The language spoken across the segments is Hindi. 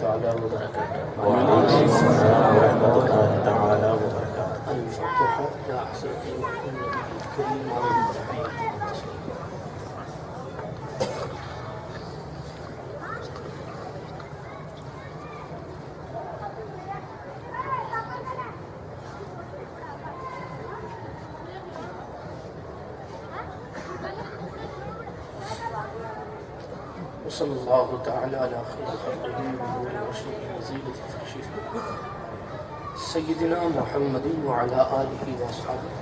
ताला व बरकातुहू। अल-फ़ातिहा इला हज़रत मुहम्मद करीम अलैहि सल्लल्लाहु तआला अला खैरि ख़ल्क़िही व नूरि अर्शिही व ज़ीनति फ़र्शिही सय्यिदिना मुहम्मदिन व अला आलिहि व अस्हाबिही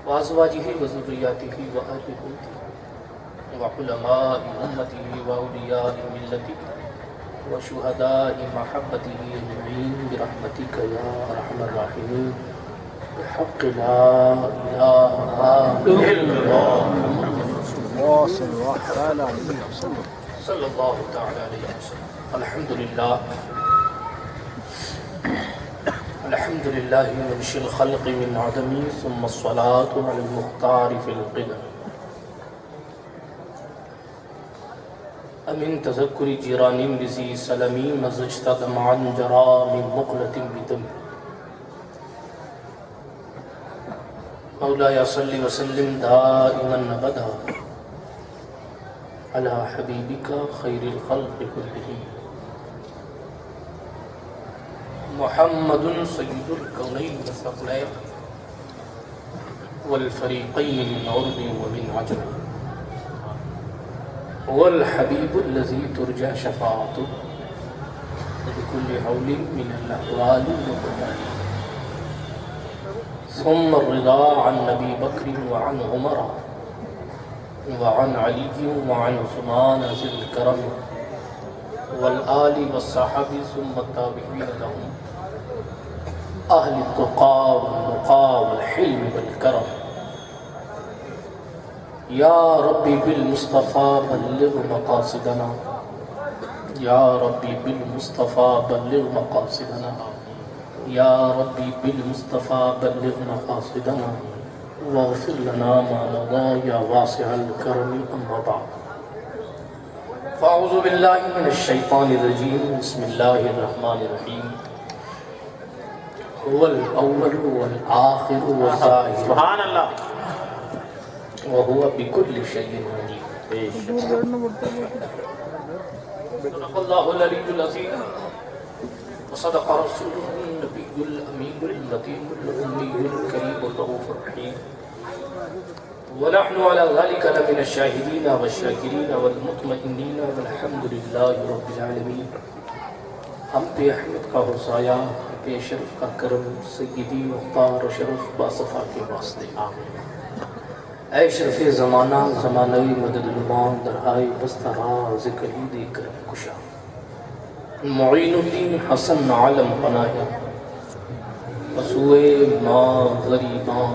व अज़वाजिही व ज़ुर्रिय्यातिही व अहलि बैतिही व उलमाइ उम्मतिही व औलियाइ मिल्लतिही व शुहदाइ महब्बतिही अजमईन बिरहमतिका या अरहमर राहिमीन बिहक़्क़ि ला इलाहा इल्लल्लाह सल्लल्लाहु तआला अलैहि वसल्लम। अल्हम्दुलिल्लाह मुनशिल खल्क़ि मिन अदमी सुम्मा अस्सलातु अलल मुख्तारि फिल क़िदम अमिन तज़क्कुरि जिरानिन बिज़ी सलमी मज़ज्तदमान जरा मिन मुक़लतिन बिदमी मौलाया सल्लि व सल्लिम दाइमन अबदा अला हबीबिका खैरिल खल्क़ि कुल्लिहिम मुहम्मदुन सय्यिदुल कौनैन व सक़लैन वल फ़रीक़ैन मिन उर्बि व मिन अजम वल हबीबुल लज़ी तुरजा शफ़ाअतुहु बिकुल्लि हौलिन मिनल अहवालि व क़दारि सुम्मा रिदा अन नबी बकर व अन उमर व अन अली व अन उस्मान ज़िल करम वल आलि व सहाबी सुम्मा ताबिईन लहुम अहलि तुक़ा व नुक़ा वल हिल्म वल करम या रब्बी बिल मुस्तफ़ा बल्लिग़ मक़ासिदना या रब्बी बिल मुस्तफ़ा बल्लिग़ मक़ासिदना या रब्बी बिल मुस्तफ़ा बल्लिग़ मक़ासिदना वग़फ़िर लना मा मज़ा या वासिअल करमी अम्मा बअद फ़अऊज़ु बिल्लाहि मिनश शैतानिर रजीम बिस्मिल्लाहिर रहमानिर रहीम हुवल अव्वलु वल आखिरु व ज़ाहिरु सुभान अल्लाह व हुवा बिकुल्लि शैइन अलीम। सदक़ल्लाहुल अलीयुल अज़ीम व सदक़ रसूलुहुन नबियुल अमीनुल लतीफ़ुल उम्मियुल करीमुर रऊफ़ुर रहीम व नहनु अला ज़ालिका लमिनश शाहिदीन वश-शाकिरीन वल मुतमइन्नीन वल्हम्दुलिल्लाहि रब्बिल आलमीन। हम पे अहमद का हुसाया पे शरफ का करम सय्यदी मुख्तार शरफ बासफ़ा के वास्ते ऐ शरफ़ ज़माना ज़मानाई मददुलमान दरहाई बस्तरा ज़िक्री करम कुशा मुईनुद्दीन हसन आलम पनाहे वसूए माँ गरीबां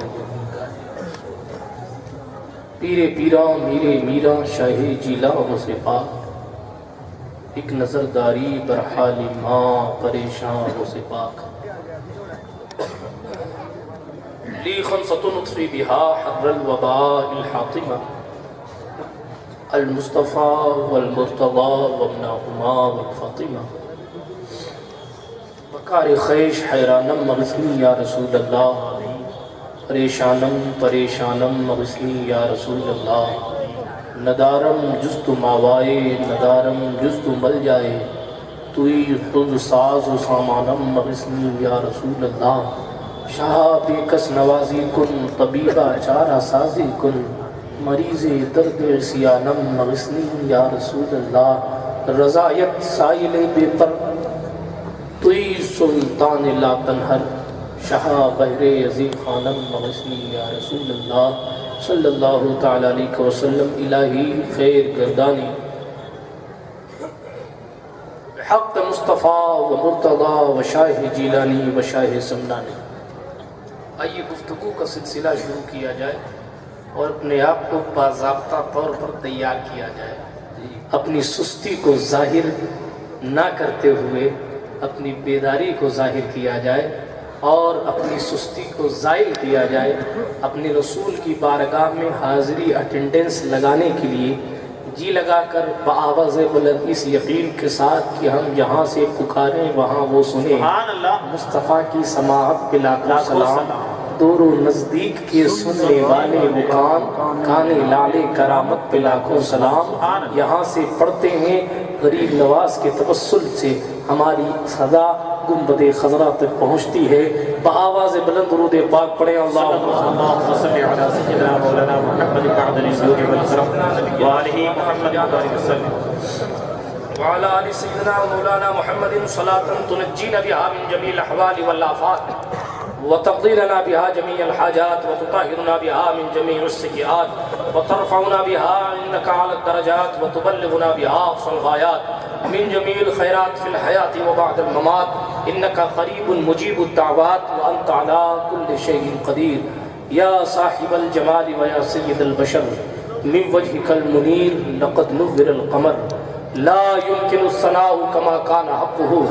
पीरे पीरा मीरे मीरा शाहे जीला वसे पाक एक नजरदारी बरहाली माँ परेशान वसे पाक ली खमसतुन उतफ़ी बिहा हर्रल वबाइल हातिमा अल मुस्तफ़ा वल मुर्तज़ा वब्नहुमा वल फ़ातिमा वकार ख़ैश हैरानम मग़िस्नी या रसूल अल्लाह परेशानम परेशानम मग़िस्नी या रसूल अल्लाह नदारम जुस्तु मावाए नदारम जुस्तु मल जाए तुई खुद साज सामानम मग़िस्नी या रसूल अल्लाह शाह बेकस नवाजी कुन तबीबा चारा साजी कुन मरीज़े दर्द सियानम मग़िस्नी या रसूल अल्लाह रज़ायत साइले बेपर तुई सुल्तान ला तनहर शाह बहरे अज़ीम खानम मग़िस्नी या रसूल अल्लाह सल्लल्लाहु तआला अलैहि वसल्लम इलाही खैर गर्दानी हक़ मुस्तफ़ा व मुर्तज़ा व शाह जीलानी व शाह समदानी। आइए गुफ्तगू का सिलसिला शुरू किया जाए और अपने आप को बाज़ाब्ता तौर पर तैयार किया जाए। अपनी सुस्ती को जाहिर ना करते हुए अपनी बेदारी को जाहिर किया जाए और अपनी सुस्ती को ज़ाइल किया जाए। अपने रसूल की बारगाह में हाज़िरी अटेंडेंस लगाने के लिए जी लगाकर बआवाज़ बुलंद इस यकीन के साथ कि हम यहाँ से पुकारें वहाँ वो सुने। मुस्तफ़ा की समाअत पे लाखों सलाम, दूर नज़दीक के सुनने वाले वो काने लाले करामत पे लाखों सलाम। यहाँ से पढ़ते हैं गरीब नवाज के तवस्सुल से हमारी सदा गुंबदे खजरा तक पहुँचती है। बआवाज़ बुलंद दुरूद पाक पढ़े। वाला आलि सय्यिदना मौलाना मुहम्मदिन सलातन तुनज्जीना बिहा मिन जमील अहवाल वल आफात व तक़दीरना बिहा जमीअल हाजात व तुताहिरुना बिहा मिन जमीइस सय्यिआत व तरफ़उना बिहा इन्नका अला दरजात व तुबल्लिगुना बिहा अक़सल गायात मिन जमीइल खैरात फिल हयाति व बअदल ममात इन्नका क़रीबुन मुजीबुद दाअवात व अंत अला कुल्लि शैइन क़दीर। या साहिबल जमाल व या सय्यिदल बशर मिन वजहिकल मुनीर लक़द नुव्विरल क़मर ला युमकिनु सनाउ कमा काना हक़्क़ुहु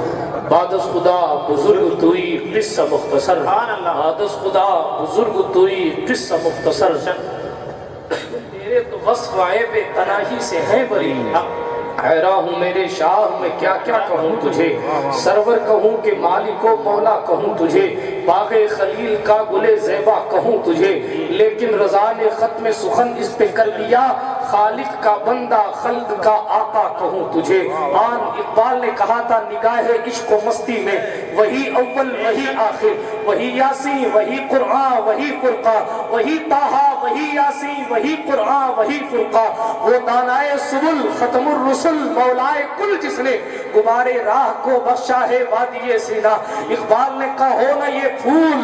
बादस खुदा बुजुर्ग तुई किस्सा मुख्तसर। बादस खुदा बुजुर्ग तुई किस्सा मुख्तसर। तेरे तो वस्फ़ ऐब तनाही से है बरी, हैरान हूँ मेरे शाह मैं क्या क्या कहूँ तुझे। सरवर कहूँ कि मालिको मौला कहूँ तुझे, बाग़े खलील का गुले ज़ेबा कहूँ तुझे, लेकिन रज़ा ने ख़त्म सुखन इस पे कर दिया खालिक का बंदा खल्क का आका कहूँ तुझे। आन इकबाल ने कहा था निगाहे इश्क व मस्ती में वही अव्वल वही आखिर, वही यासीन वही कुरआन वही फुरका, वही ताहा वही यासीन वही कुरआन वही फुरका। वो दानाए सुबुल खत्मुर रुसुल मौलाए कुल जिसने गुबारे राह को बख्शा है वादिये सीना। इकबाल ने कहा हो ना ये फूल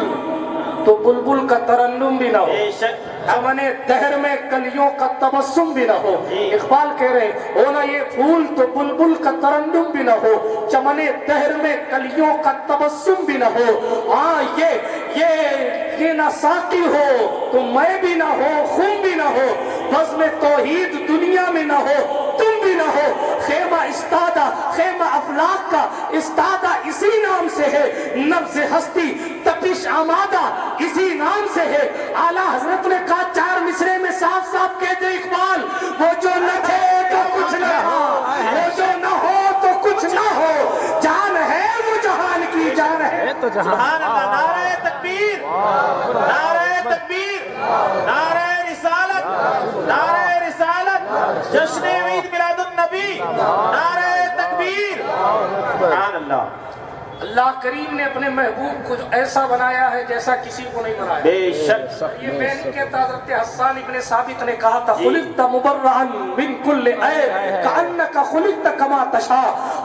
तो बुलबुल का तरन्नुम भी ना हो, चमने दहर में कलियों का तबस्सुम भी ना हो। इकबाल कह रहे हो ना ये फूल तो बुलबुल का तरन्नुम भी ना हो, चमने दहर में कलियों का तबस्सुम भी ना हो। हाँ ये ना साकी हो तो मैं भी ना हो, खून भी ना हो, बस में तौहीद दुनिया में ना हो, तुम भी ना हो। खेमा इस्तादा खेमा अफलाक का इस्तादा इसी नाम से है, नब्ज़ हस्ती तपिश आमादा इसी नाम से है। आला हजरत ने कहा चार मिसरे में साफ साफ कह दे इकबाल, वो जो न थे तो कुछ न हो, वो जो न हो तो कुछ न हो, जान है वो जहान की जान है तो जहान। नारे तकबीर नारे तकबीर नारे रिसालत नारे रिसालत जश्न ईद मिलादुन नबी नारे तकबीर। सुभान अल्लाह। अल्लाह करीम ने अपने महबूब को ऐसा बनाया है जैसा किसी को नहीं बनाया। बेशक ये मैंने कहता हज़रत हस्सान इब्न साबित ने कहा था खुलिक़्ता मुबर्रअन मिन कुल्लि ऐब कअन्नका खुलिक़्ता कमा तशा।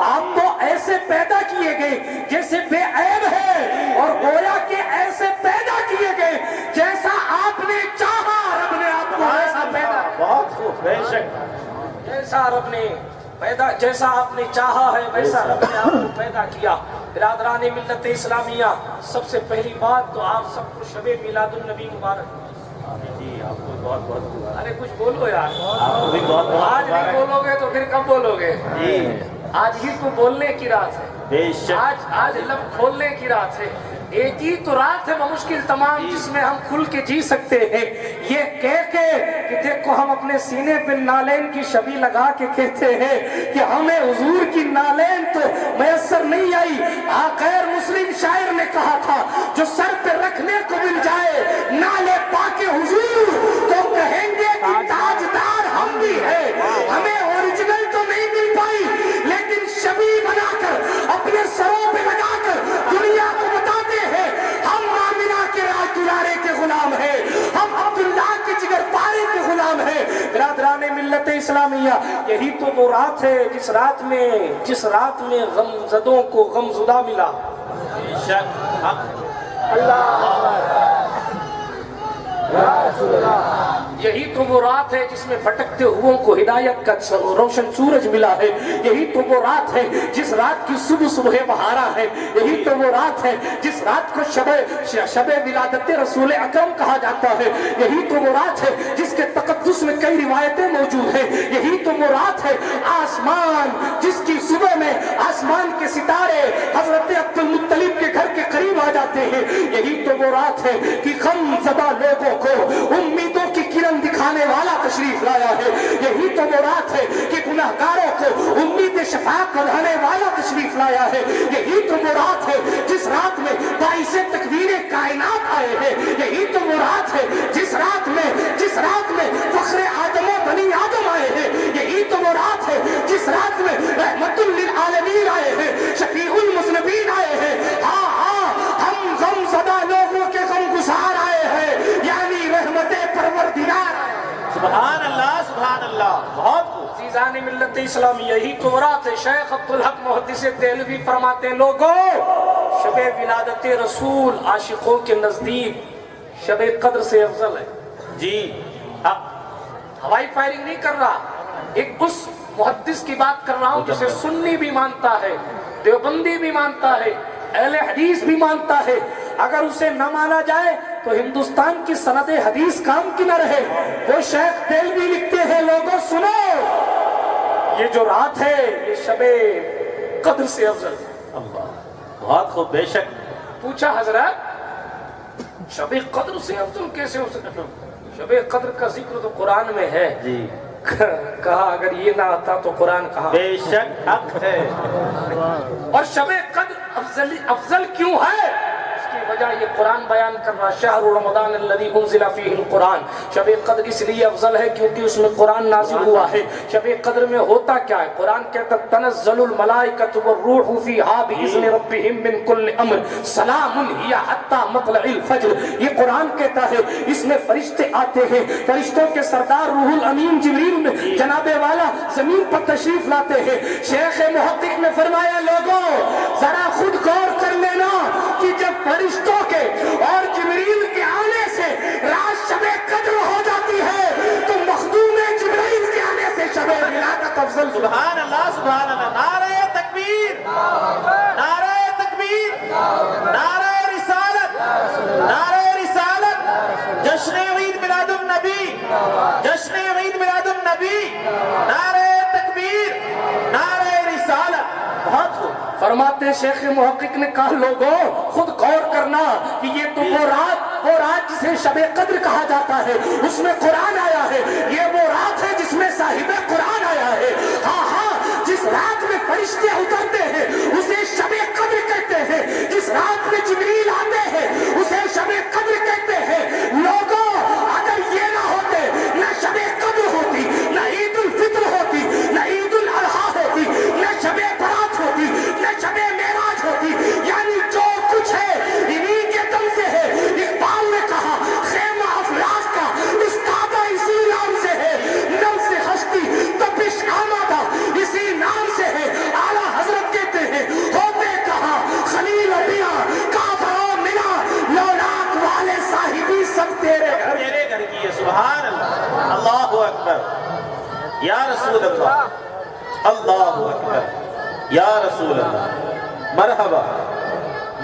आप तो ऐसे पैदा किए गए जैसे बेऐब है और गोया के ऐसे पैदा किए गए जैसा आपने चाहा। रब ने आपको ऐसा पैदा, बहुत खूब, बेशक जैसा रब ने पैदा, जैसा आपने चाहा है वैसा रब ने आपको पैदा किया। बिरादरान मिल्लत इस्लामिया, सबसे पहली बात तो आप सबको शबे मिलादुन नबी मुबारक। जी आपको बहुत बहुत, अरे कुछ बोलो यार, आपको भी बहुत बहुत। आज नहीं बोलोगे तो फिर कब बोलोगे? आज ही तो बोलने की रात है, आज लब खोलने की रात है। एक ही तो रात है बमुश्किल तमाम जिसमें हम खुल के जी सकते हैं। ये कह के कि देखो हम अपने सीने पे नालेन की छवि लगा के कहते हैं कि हमें हुजूर की नालेन तो मैसर नहीं आई। गैर मुस्लिम शायर ने कहा था जो सर पे रखने को मिल जाए नाले पाके हुजूर तो कहेंगे कि ताजदार हम भी है। हमें ओरिजिनल तो नहीं मिल पाई लेकिन छवि बनाकर अपने सरों पे लगाकर दुनिया को बताते हैं हम मामिना के राज दुलारे के गुलाम है, हम अब्दुल्लाह के जिगर पारे के गुलाम है। बिरादराने मिल्लत इस्लामिया, यही तो वो रात है जिस रात में गमजदों को गमजुदा मिला। यही तो वो रात है जिसमें भटकते हुओं को हिदायत का रोशन सूरज मिला है। यही तो वो रात है जिस रात की सुबह सुबह बहारा है। यही तो वो रात है जिस रात को शबे विलादत रसूल अकरम कहा जाता है। यही तो वो रात है जिसके तकद्दुस में कई रिवायतें मौजूद हैं। यही तो वो रात है आसमान जिसकी सुबह में आसमान के सितारे हजरत अब्दुल मुत्तलिब के घर के करीब आ जाते हैं। यही तो वो रात है कि गमज़दा लोगों को उम्मीदों की किरण दिखाने वाला तशरीफ लाया है। यही तो वो रात है कि गुनहगारों को उम्मीद शफाअत बढ़ाने वाला तशरीफ लाया है। यही तो वो रात है जिस रात में बाइसे तकवीर कायनात आए हैं। यही तो वो रात है जिस रात में फख्रे आदम बनी आदम आए हैं। यही तो वो रात है जिस रात में रहमतुल लिल आलमीन आए हैं, शफीउल मुज़निबीन आए हैं। हाँ हाँ, हम गमज़दा लोगों के गमगुसार आए हैं, यानी रहमते परवरदिगार। सुभान अल्लाह, सुभान अल्लाह। बहुत अज़ीज़ान मिल्लत इस्लाम, यही तो रात है। शेख अब्दुल हक मुहद्दिस देहलवी फरमाते हैं, लोगों शबे विलादत रसूल आशिकों के नजदीक शबे कद्र से अफजल है। जी, हवाई फायरिंग नहीं कर रहा, एक उस मुहद्दिस की बात कर रहा हूं जिसे सुन्नी भी मानता है, देवबंदी भी मानता है, अहले हदीस भी मानता है। अगर उसे न माना जाए तो हिंदुस्तान की सनद हदीस काम की न रहे। वो शेख देहलवी लिखते हैं, लोगों सुनो, ये जो रात है ये शबे कद्र से अफजल। अल्लाह, बहुत खूब। बेशक। पूछा हजरत, शबे कद्र से अफजल कैसे हो सकता? शबे कद्र का जिक्र तो कुरान में है जी। कहा अगर ये ना आता तो कुरान कहा। बेशक हक है। और शबे कद्र अफजल क्यों है, इसकी वजह ये कुरान बयान कर रहा। शहरु रमज़ान अल्लज़ी उन्ज़िला फ़ीहिल कुरान, शबे कद्र इसलिए अफजल है क्योंकि उसमें कुरान नाज़िल हुआ है। शबे कद्र में होता क्या है? कुरान कहता तनज़्ज़लुल मलाइकतु वर्रूहु फ़ीहा बिइज़्नि रब्बिहिम मिन कुल्लि अम्र सलामुन हिया हत्ता मत्लइल फज्र। ये कुरान कहता है इसमें फरिश्ते आते हैं, फरिश्तों के सरदार रूहुल अमीन जिब्रील जनाबे वाला जमीन पर तशरीफ लाते हैं। शेख मुहद्दिस ने फरमाया, लोगों जरा खुद गौर कर लेना कि जब फरिश्तों के और जिब्रील के आने से रात शबे कद्र हो जाती है तो मखदूम जिब्रील के आने से शबे विलादत अफजल। सुभान अल्लाह, सुभान अल्लाह। नारे तकबीर, नारे तकबीर, नारे रिसालत, नारे रिसालत। जश्न ईद मिलादुन नबी, जश्न ईद मिलादुन नबी, नारे तकबीर, नारे रिसालत। बहुत खूब। फरमाते शेख मुहक्किक ने कहा, लोगों खुद गौर करना कि ये तो वो रात जिसे शबे कद्र कहा जाता है, उसमें कुरान आया है। ये वो रात है जिसमें साहिबे कुरान आया है। हाँ हाँ, जिस रात में फरिश्ते उतरते हैं उसे शबे कद्र कहते हैं। जिस रात में जिब्रील आते हैं उसे शबे कद्र कहते हैं। लोगों अगर ये ना होते, न शबे कद्र होती, न ईद उल फित्र होती, न ईद उल अज़हा होती, न शबे बरात होती, न शबे मेराज होती, यानी जो कुछ है इन्हीं के दम से है। इकबाल ने कहा, खेमा अफलाक का इस्तादा इसी नाम से है, नम से हस्ती तपिश आमादा इसी नाम से है। आला हजरत कहते हैं, होते कहा खलील अबिया काबा मिला लौलाक वाले साहिबी सब तेरे घर की है। सुभान अल्लाह, अल्लाहु अकबर, या रसूल अल्लाह, अल्लाहु अकबर, या रसूल अल्लाह। मरहबा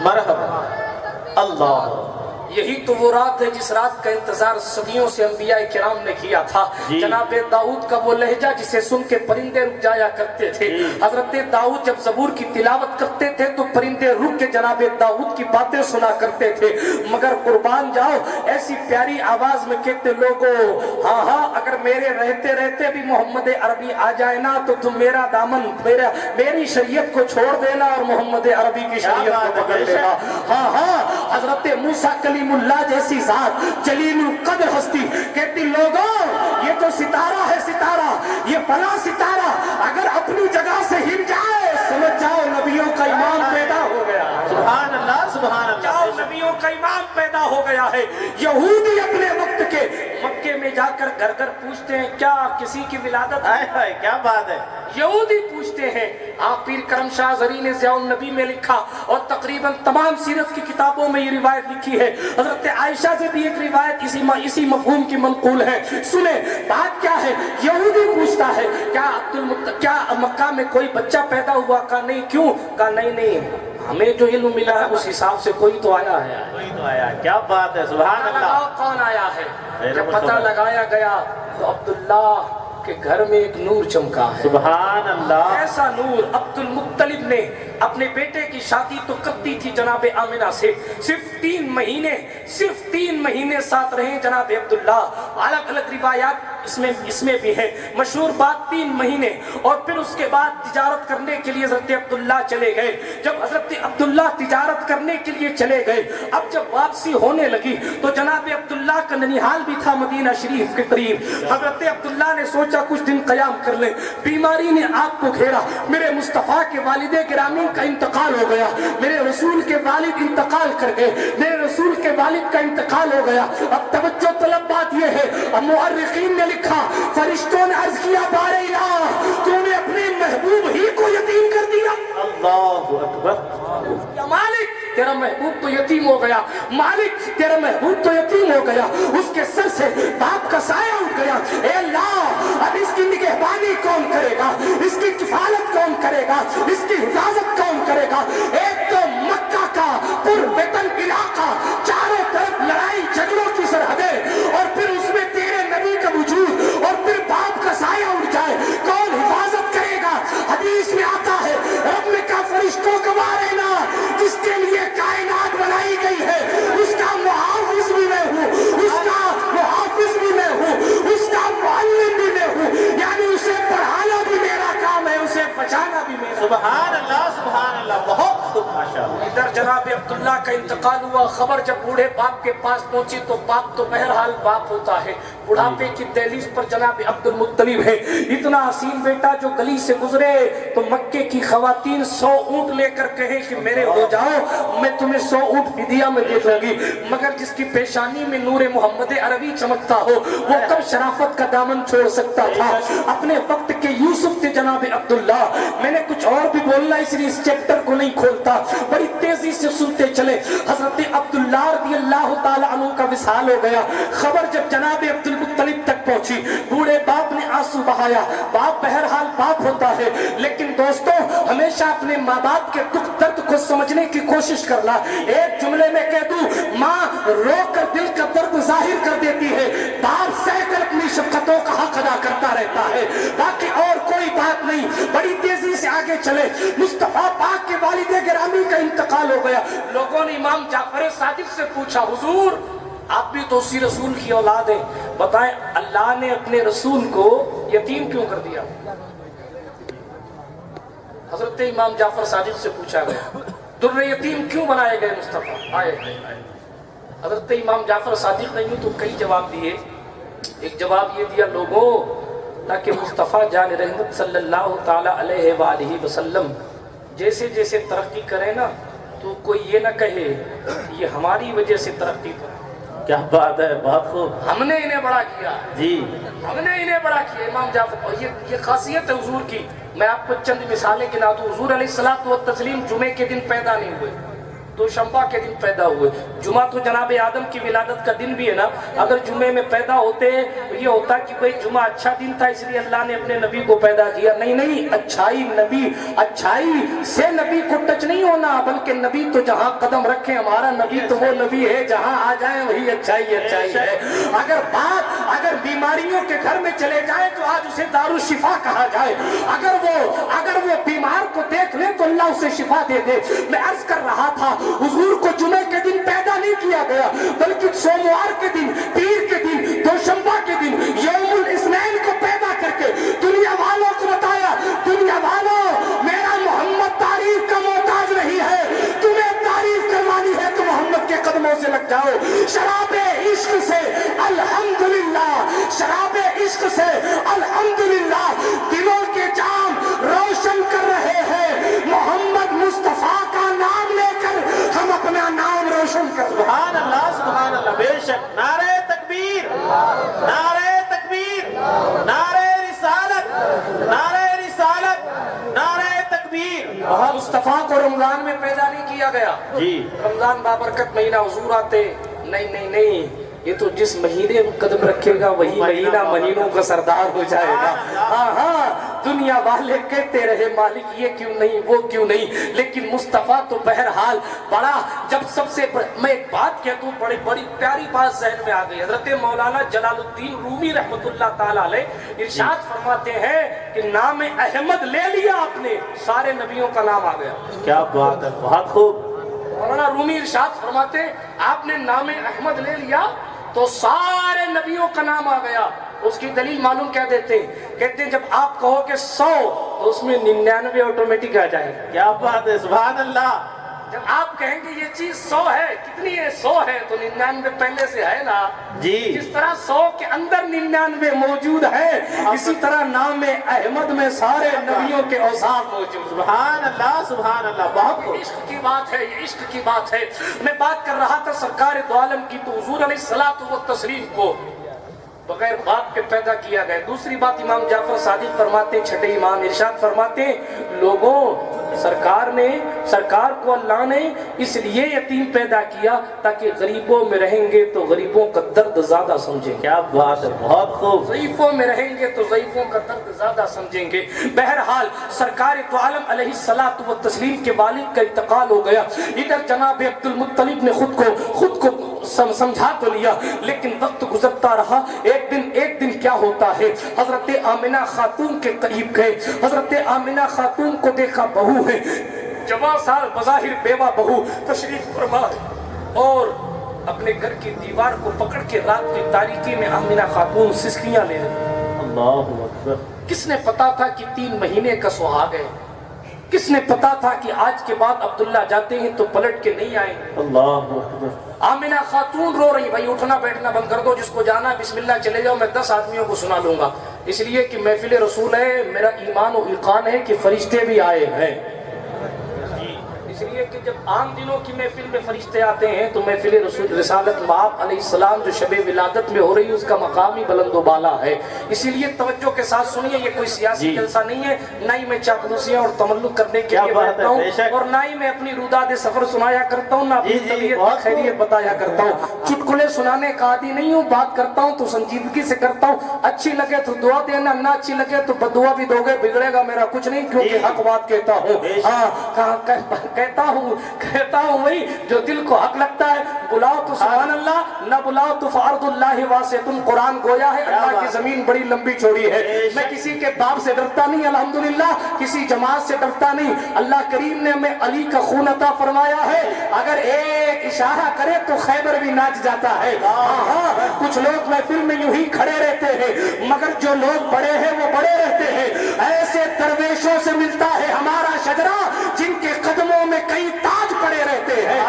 मरहबा, अल्लाह। यही तो वो रात है जिस रात का इंतजार सदियों से अंबिया किराम ने किया था। जनाबे दाऊद का वो लहजा जिसे सुन के परिंदे रुक जाया करते थे। हजरत दाऊद जब ज़बूर की तिलावत करते थे तो परिंदे रुक के जनाबे दाऊद की बातें सुना करते थे। मगर कुर्बान जाओ, ऐसी प्यारी आवाज में कहते, लोगों हाँ हाँ, अगर मेरे रहते रहते भी मोहम्मद अरबी आ जाए ना तो तुम मेरा दामन मेरी शरीयत को छोड़ देना और मोहम्मद अरबी की शरीयत को पकड़ लेना। हाँ हाँ, हजरत मूसा कलीमुल्लाह जैसी जात, जलीलुल कद्र हस्ती कहती, लोगों ये तो सितारा है, सितारा ये फला सितारा अगर अपनी जगह से हिल जाए समझ जाओ नबियों का इमाम पैदा हो गया। सुभान अल्लाह, सुभान अल्लाह। नबियों का इमाम पैदा हो गया है। यहूदी अपने वक्त के मक्के में जाकर घर घर पूछते हैं, क्या किसी की विलादत है? क्या बात है। यहूदी पूछते हैं। आप पीर करम शाह ज़री ने ज़ियाउन नबी में लिखा और तकरीबन तमाम सीरत की किताबों में ये रिवायत लिखी है। हजरत आयशा से भी एक रिवायत इसी मफ़हूम की मनकूल है। सुने बात क्या है। यहूदी पूछता है, क्या मक्का में कोई बच्चा पैदा हुआ? कहा नहीं। क्यों? कहा नहीं, हमें जो इल्म मिला है उस हिसाब से कोई तो आया है। कोई तो आया। क्या बात है, सुभान अल्लाह। कौन आया है? जब पता लगाया गया तो अब्दुल्लाह आपके घर में एक नूर चमका है। सुभान अल्लाह। ऐसा नूर अब्दुल मुत्तलिब ने अपने बेटे की शादी तो कर दी थी जनाबे आमिना से, सिर्फ 3 महीने साथ रहे जनाबे अब्दुल्ला। अलग अलग रिवायात इसमें भी है। मशहूर बात 3 महीने, और फिर उसके बाद तिजारत करने के लिए हजरत अब्दुल्ला चले गए। जब हजरत अब्दुल्ला तिजारत करने के लिए चले गए, अब जब वापसी होने लगी तो जनाबे अब्दुल्ला का ननिहाल भी था मदीना शरीफ के करीब। हजरत अब्दुल्ला ने सोचा कुछ दिन कयाम कर ले। बीमारी ने आपको घेरा, मेरे मुस्तफ़ा के वालिदे गिरामी का इंतकाल हो गया, मेरे रसूल के वालिद इंतकाल कर गए, मेरे रसूल के वालिद का इंतकाल हो गया। अब तवज्जो तलब बात यह है, अब मुअर्रिखीन ने लिखा, फरिश्तों ने अर्ज किया, बारे इलाह, तूने अपने महबूब ही को यतीम कर दिया। अल्लाहु अकबर। या मालिक तेरा महबूब तो यतीम हो गया, मालिक तेरा महबूब तो यतीम हो गया, उसके सर से बाप का साया उठ गया। ए अल्लाह, अब इसकी निगहबानी कौन करेगा, इसकी किफालत कौन करेगा, इसकी हिफाजत कौन करेगा। एक तो मक्का का पुरवतन इलाका, चारों तरफ लड़ाई झगड़ों की सरहदें, और फिर उसमें तेरे नबी का वजूद, और फिर बाप का साया उठ जाए, कौन हिफाजत करेगा। हदीस में आता है, रब ने कहा फरिश्तों को मारे ना, जिसके लिए कायनात बनाई गई है उसका मुहाफिज भी मैं हूँ, उसका मुहाफिज भी मैं हूँ, उसका मुअल्लिम भी मैं हूँ, यानी उसे पढ़ाना भी मेरा काम है, उसे बचाना भी मेरा। सुभान अल्लाह, सुभान अल्लाह, बहुत खूब, माशाअल्लाह। इधर जनाब अब्दुल्ला का इंतकाल हुआ, खबर जब बूढ़े बाप के पास पहुंची तो बाप तो बहरहाल बाप होता है, बुढ़ापे की दहलीज पर जनाब अब्दुल मुत्तलिब है। इतना हसीन बेटा जो गली से गुजरे तो मक्के की खवातीन 100 ऊंट लेकर कहे कि मेरे हो जाओ, मैं तुम्हें 100 ऊंट फिदिया में दे दूंगी, मगर जिसकी पेशानी में नूरे मोहम्मद अरबी चमकता हो वो कब शराफत का दामन छोड़ सकता था। अपने वक्त के यूसुफ थे जनाब अब्दुल्ला। मैंने कुछ और भी बोलना इसलिए इस चैप्टर को नहीं खोलता, बड़ी तेजी से सुनते चले। हजरत अब्दुल्ला रज़ियल्लाहु ताला अन्हु का विसाल हो गया। खबर जब जनाब अब्दुल मुत्तलिब तक पहुंची, बूढ़े बाप ने आंसू बहाया। बाप बहरहाल बाप होता है, लेकिन दोस्तों हमेशा अपने माँ बाप के दुख दर्द को समझने की कोशिश करना। एक जुमले में कह दूं, माँ रोकर दिल का दर्द जाहिर कर देती है, बाप सहकर अपनी शफ़क़तों का हक अदा करता रहता है, बाकी और कोई बात नहीं। बड़ी तेजी से आगे चले। मुस्तफा पाक के वालिदे गिरामी का इंतकाल हो गया। लोगों ने इमाम जाफर सादिक से पूछा, हुजूर आप भी तो उसी रसूल की औलाद हैं, बताएं अल्लाह ने अपने रसूल को यतीम क्यों कर दिया। हजरत इमाम जाफर सादिक से पूछा गया, दुर्रे यतीम क्यों बनाए गए मुस्तफा। आए हजरत इमाम जाफर सादिक ने यूं तो कई जवाब दिए। एक जवाब ये दिया, लोगों ताकि मुस्तफ़ा जान रहमत सल्लल्लाहु ताला अलैहि वसल्लम जैसे जैसे तरक्की करे ना तो कोई ये ना कहे ये हमारी वजह से तरक्की करे। क्या बात है, बहुत खूब। हमने इन्हें बड़ा किया जी, हमने इन्हें बड़ा किया। इमाम जाफर, और ये खासियत है हुजूर की। मैं आपको चंद मिसालें गिना दूं। हुजूर अलैहिस्सलातु व तस्लीम जुमे के दिन पैदा नहीं हुए, तो शंबा के दिन पैदा हुए। जुमा तो जनाब आदम की विलादत का दिन भी है ना। अगर जुमे में पैदा होते तो ये होता कि भाई जुमा अच्छा दिन था इसलिए अल्लाह ने अपने नबी को पैदा किया। नहीं नहीं, अच्छाई नबी, अच्छाई से नबी को टच नहीं होना, बल्कि नबी तो जहाँ कदम रखे हमारा नबी तो वो नबी है, जहाँ आ जाए वही अच्छाई अच्छाई है। अगर बीमारियों के घर में चले जाए तो आज उसे दारू शिफा कहा जाए। अगर वो बीमार को देख ले तो अल्लाह उसे शिफा दे दे। मैं अर्ज कर रहा था, हुजूर को जुमे के दिन पैदा नहीं किया गया, बल्कि सोमवार के दिन, पीर के दिन, दोशंबा के दिन, यौमुल इस्नैन को पैदा करके दुनिया वालों को बताया, दुनिया वालों मेरा मोहम्मद तारीफ का मोहताज नहीं है, तुम्हें तारीफ करवानी है तो मोहम्मद के कदमों से लग जाओ। शराबे इश्क से अल्हम्दुलिल्लाह, शराबे इश्क से अल्हम्दुलिल्लाह दिलों के जाम रोशन कर रहे हैं। मोहम्मद मुस्तफा का नाम लेकर हम अपना नाम रोशन कर। सुभान अल्लाह, सुभान अल्लाह, बेशक। नारे तकबीर, नारे तकबीर, नारे रिसालत, नारे रिसालत, नारे तकबीर। मुस्तफा को रमजान में पैदा नहीं किया गया जी। रमजान बाबरकत महीना, हुजूर आते नहीं नहीं नहीं, ये तो जिस महीने में कदम रखेगा वही महीना महीनों का सरदार हो जाएगा। हाँ हाँ, दुनिया वाले कहते रहे मालिक ये क्यों नहीं वो क्यों नहीं, लेकिन मुस्तफ़ा तो बहरहाल बड़ा। जब मैं एक बात कहता हूँ, बड़ी प्यारी बात जहन में आ गई। हजरत मौलाना जलालुद्दीन रूमी रहमतुल्लाह ताला अलैह इरशाद फरमाते हैं कि नाम अहमद ले लिया आपने, सारे नबियों का नाम आ गया। क्या बात है, बहुत खूब। मौलाना रूमी इरशाद फरमाते आपने नाम अहमद ले लिया तो सारे नबियों का नाम आ गया। उसकी दलील मालूम क्या देते हैं, कहते हैं जब आप कहो कि 100 तो उसमें 99 ऑटोमेटिक आ जाएगा। क्या बात है, सुभान अल्लाह। जब आप कहेंगे ये चीज 100 है, कितनी है 100 है, तो 99 पहले से है ना जी। जिस तरह 100 के अंदर 99 मौजूद है, इसी तरह नाम अहमद में सारे नबियों के औसाफ मौजूद। सुभान अल्लाह, सुभान अल्लाह, बहुत खूब। इश्क की बात है, ये इश्क की बात है। मैं बात कर रहा था सरकार दो आलम की, तो हुजूर अलैहिस्सलातु व तस्लीम को बगैर बाप के पैदा किया गया। दूसरी बात इमाम जाफर सादिक फरमाते, छठे इमाम इरशाद फरमाते, लोगों सरकार को अल्लाह ने इसलिए यतीम पैदा किया ताकि गरीबों में रहेंगे तो गरीबों का दर्द ज्यादा समझेंगे। क्या बात है, बहुत खूब। ज़ईफों में रहेंगे तो ज़ईफों का दर्द ज्यादा समझेंगे। बहरहाल सरकार तो आलम अलैहिस्सलातु व तस्लीम के वालिद का इंतकाल हो गया। इधर जनाब अब्दुल मुत्तलिब ने खुद को समझा तो लिया, लेकिन वक्त गुजरता रहा। एक दिन क्या होता है, हजरत आमिना खातून के करीब गए। हजरत आमिना खातून को देखा, बहू है, जवान साल बज़ाहिर बेवा बहू तशरीफ फरमा है, और अपने घर की दीवार को पकड़ के रात की तारीकी में आमिना खातून सिसकियां ले रही। अल्लाहु अकबर। किसने पता था कि 3 महीने का सुहाग है? किसने पता था कि आज के बाद अब्दुल्ला जाते हैं तो पलट के नहीं आएंगे? अल्लाहु अकबर। आमिना खातून रो रही, भाई उठना बैठना बंद कर दो, जिसको जाना बिस्मिल्लाह चले जाओ, मैं 10 आदमियों को सुना लूंगा। इसलिए कि महफिल रसूल है, मेरा ईमान और इकान है कि फरिश्ते भी आए हैं। इसलिए कि जब आम दिनों की महफिल में फरिश्ते आते हैं तो महफिल रसूल रिसालत माब अलैहिस्सलाम जो शबे विलादत में हो रही है उसका मकाम ही बुलंदोबाला है। इसीलिए तवज्जो के साथ सुनिए, ये कोई सियासी जलसा नहीं है, ना ही मैं चापलूसियां और तमल्लुक करने के लिए बैठता हूँ, और ना ही मैं अपनी रुदाद सफर सुनाया करता हूँ, ना अपनी तबीयत खैरियत बताया करता हूँ। चुटकुले सुनाने का आदि नहीं हूँ, बात करता हूँ तो संजीदगी से करता हूँ। अच्छी लगे तो दुआ देना, ना अच्छी लगे तो बदुआ भी दोगे, बिगड़ेगा मेरा कुछ नहीं, क्योंकि हक बात कहता हूँ। कहता हूँ वही जो दिल को हक लगता है। बुलाओ तो सुभान अल्लाह, न बुलाओ तो फअर्दुल्लाहि वासिअतुन। कुरान गोया है, अल्लाह की जमीन बड़ी लंबी चौड़ी है। मैं किसी के बाप से डरता नहीं, अल्हम्दुलिल्लाह, किसी जमात से डरता नहीं। अल्लाह करीम ने हमें अली का खून अता फरमाया है, अगर एक इशारा करे तो खैबर भी नाच जाता है। कुछ लोग महफिल में यूं ही खड़े रहते हैं, मगर जो लोग बड़े हैं वो बड़े रहते हैं। ऐसे दरवेशों से मिलता है हमारा शजरा, जिनके कदमों में कई ताज पड़े रहते हैं।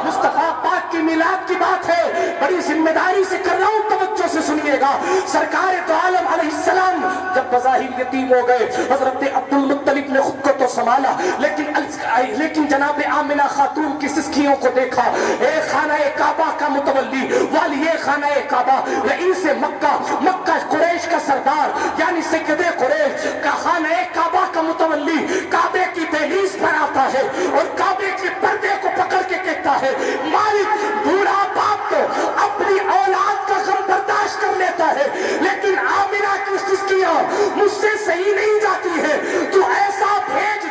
मुस्तफा पाक की मिलाद की बात है, बड़ी जिम्मेदारी से कर रहा हूं, तवज्जो से सुनिएगा। सरकार तो आलम अलैहिस्सलाम जब बज़ाहिर यतीम हो गए, हजरत अब्दुल मुत्तलिब ने खुद को तो संभाला, लेकिन जनाब आमिना खातून की सिसकियों को देखा। एक खाना काबा का मुतवल्ली, वाली खाना काबा, रईस मक्का कुरैश का सरदार, यानी सैयदे कुरैश का खाना काबा का मुतवल्ली काबे की दहलीज पर आता है और काबे के पर्दे को पकड़ के कहता है, मालिक बूढ़ा बाप तो अपनी औलाद का गम बर्दाश्त कर लेता है, लेकिन आमिना की सिसकियां मुझसे सही नहीं जाती है। तू ऐसा भेज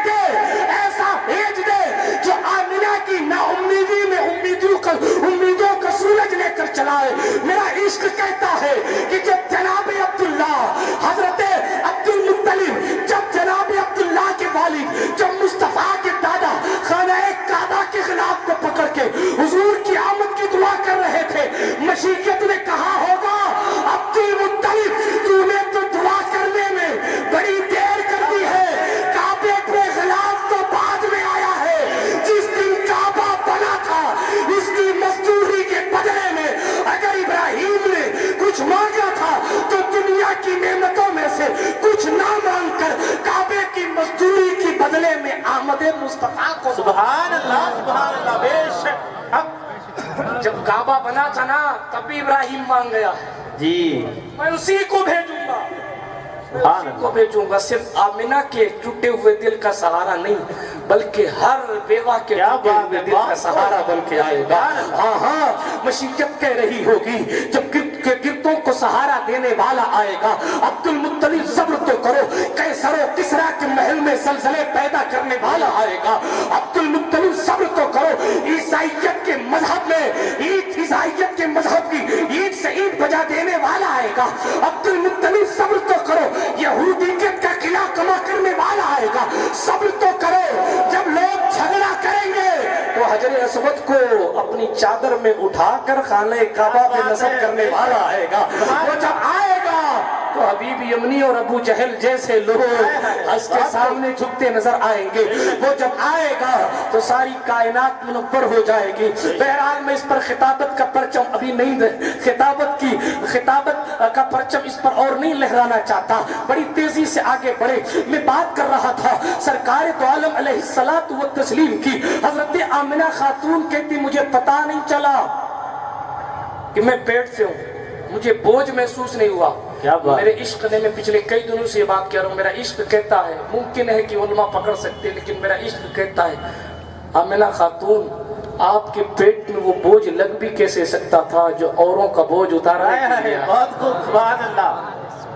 दे जो आमिना की नाउम्मीदी में उम्मीदों का सूरज लेकर चलाए। मेरा इश्क कहता है कि जब जनाब अब्दुल्ला हजरत अब्दुल मुत्तलिब, जब जनाब अब्दुल्ला के वालिद, जब मुस्तफा के दादा खाना काबा के खिलाफ को पकड़ के हुजूर की आमद की दुआ कर रहे थे, मशीकियत ने कहा होगा, अब्दुल मुत्तलिब तूने तो दुआ करने में बड़ी देर कर दी है, काबे के खिलाफ तो बाद में आया है। जिस दिन काबा बना था, इसकी मजदूरी के बदले में अगर इब्राहिम ने कुछ मांगा था तो दुनिया की नेमतों में से कुछ ना मांगकर काबे की मजदूरी के बदले में आमदे मुस्तफा को। सुभान अल्लाह, सुभान अल्लाह, बेशक। जब काबा बना था ना, तब भी इब्राहिम मांग गया जी, मैं उसी को भेजूंगा। को भेजूंगा, सिर्फ आमिना के टूटे हुए दिल का सहारा नहीं, बल्कि हर बेवा के टूटे हुए दिल का सहारा बन के आएगा। हाँ हाँ, मशीयत कह रही होगी जब गिरतों को सहारा देने वाला आएगा। अब्दुल मुत्तलिब सब्र तो करो, कैसरो किसरा के महल में सलसले पैदा करने वाला आएगा। अब्दुल मुत्तलिब सब्र तो करो, ईसाइयत के मजहब में ईसाइयत के मजहब की ईद से ईद बजा देने वाला आएगा। अब्दुल मुत्तलिब सब्र तो करो, यहूदियत का किला कमा करने वाला आएगा। सब्र तो करो, जब लोग झगड़ा करेंगे तो हजर अस्वद को अपनी चादर में उठाकर खाने काबा पे नस्ब करने वाला आएगा। वो जब आएगा तो हबीब यमनी और अबू जहल जैसे लोग उसके सामने झुकते नजर आएंगे। वो जब आएगा तो सारी कायनात मुनव्वर हो जाएगी। बहरहाल मैं इस पर खिताबत का परचम अभी नहीं दे, खिताबत का परचम इस पर और नहीं लहराना चाहता, बड़ी तेजी से आगे बढ़े। मैं बात कर रहा था सरकार तो आलम अलैहिस्सलातु व तस्लीम की। हजरत आमिना खातून कहती मुझे पता नहीं चला कि मैं पेट से हूँ, मुझे बोझ महसूस नहीं हुआ। मेरे इश्क ने, मैं पिछले कई दिनों से ये बात कह रहा हूँ, मेरा इश्क कहता है, मुमकिन है कि उलमा पकड़ सकते हैं, लेकिन मेरा इश्क कहता है आमिना खातून आपके पेट में वो बोझ लग भी कैसे सकता था जो औरों का बोझ उतारा है। बहुत खूब, सुभान अल्लाह।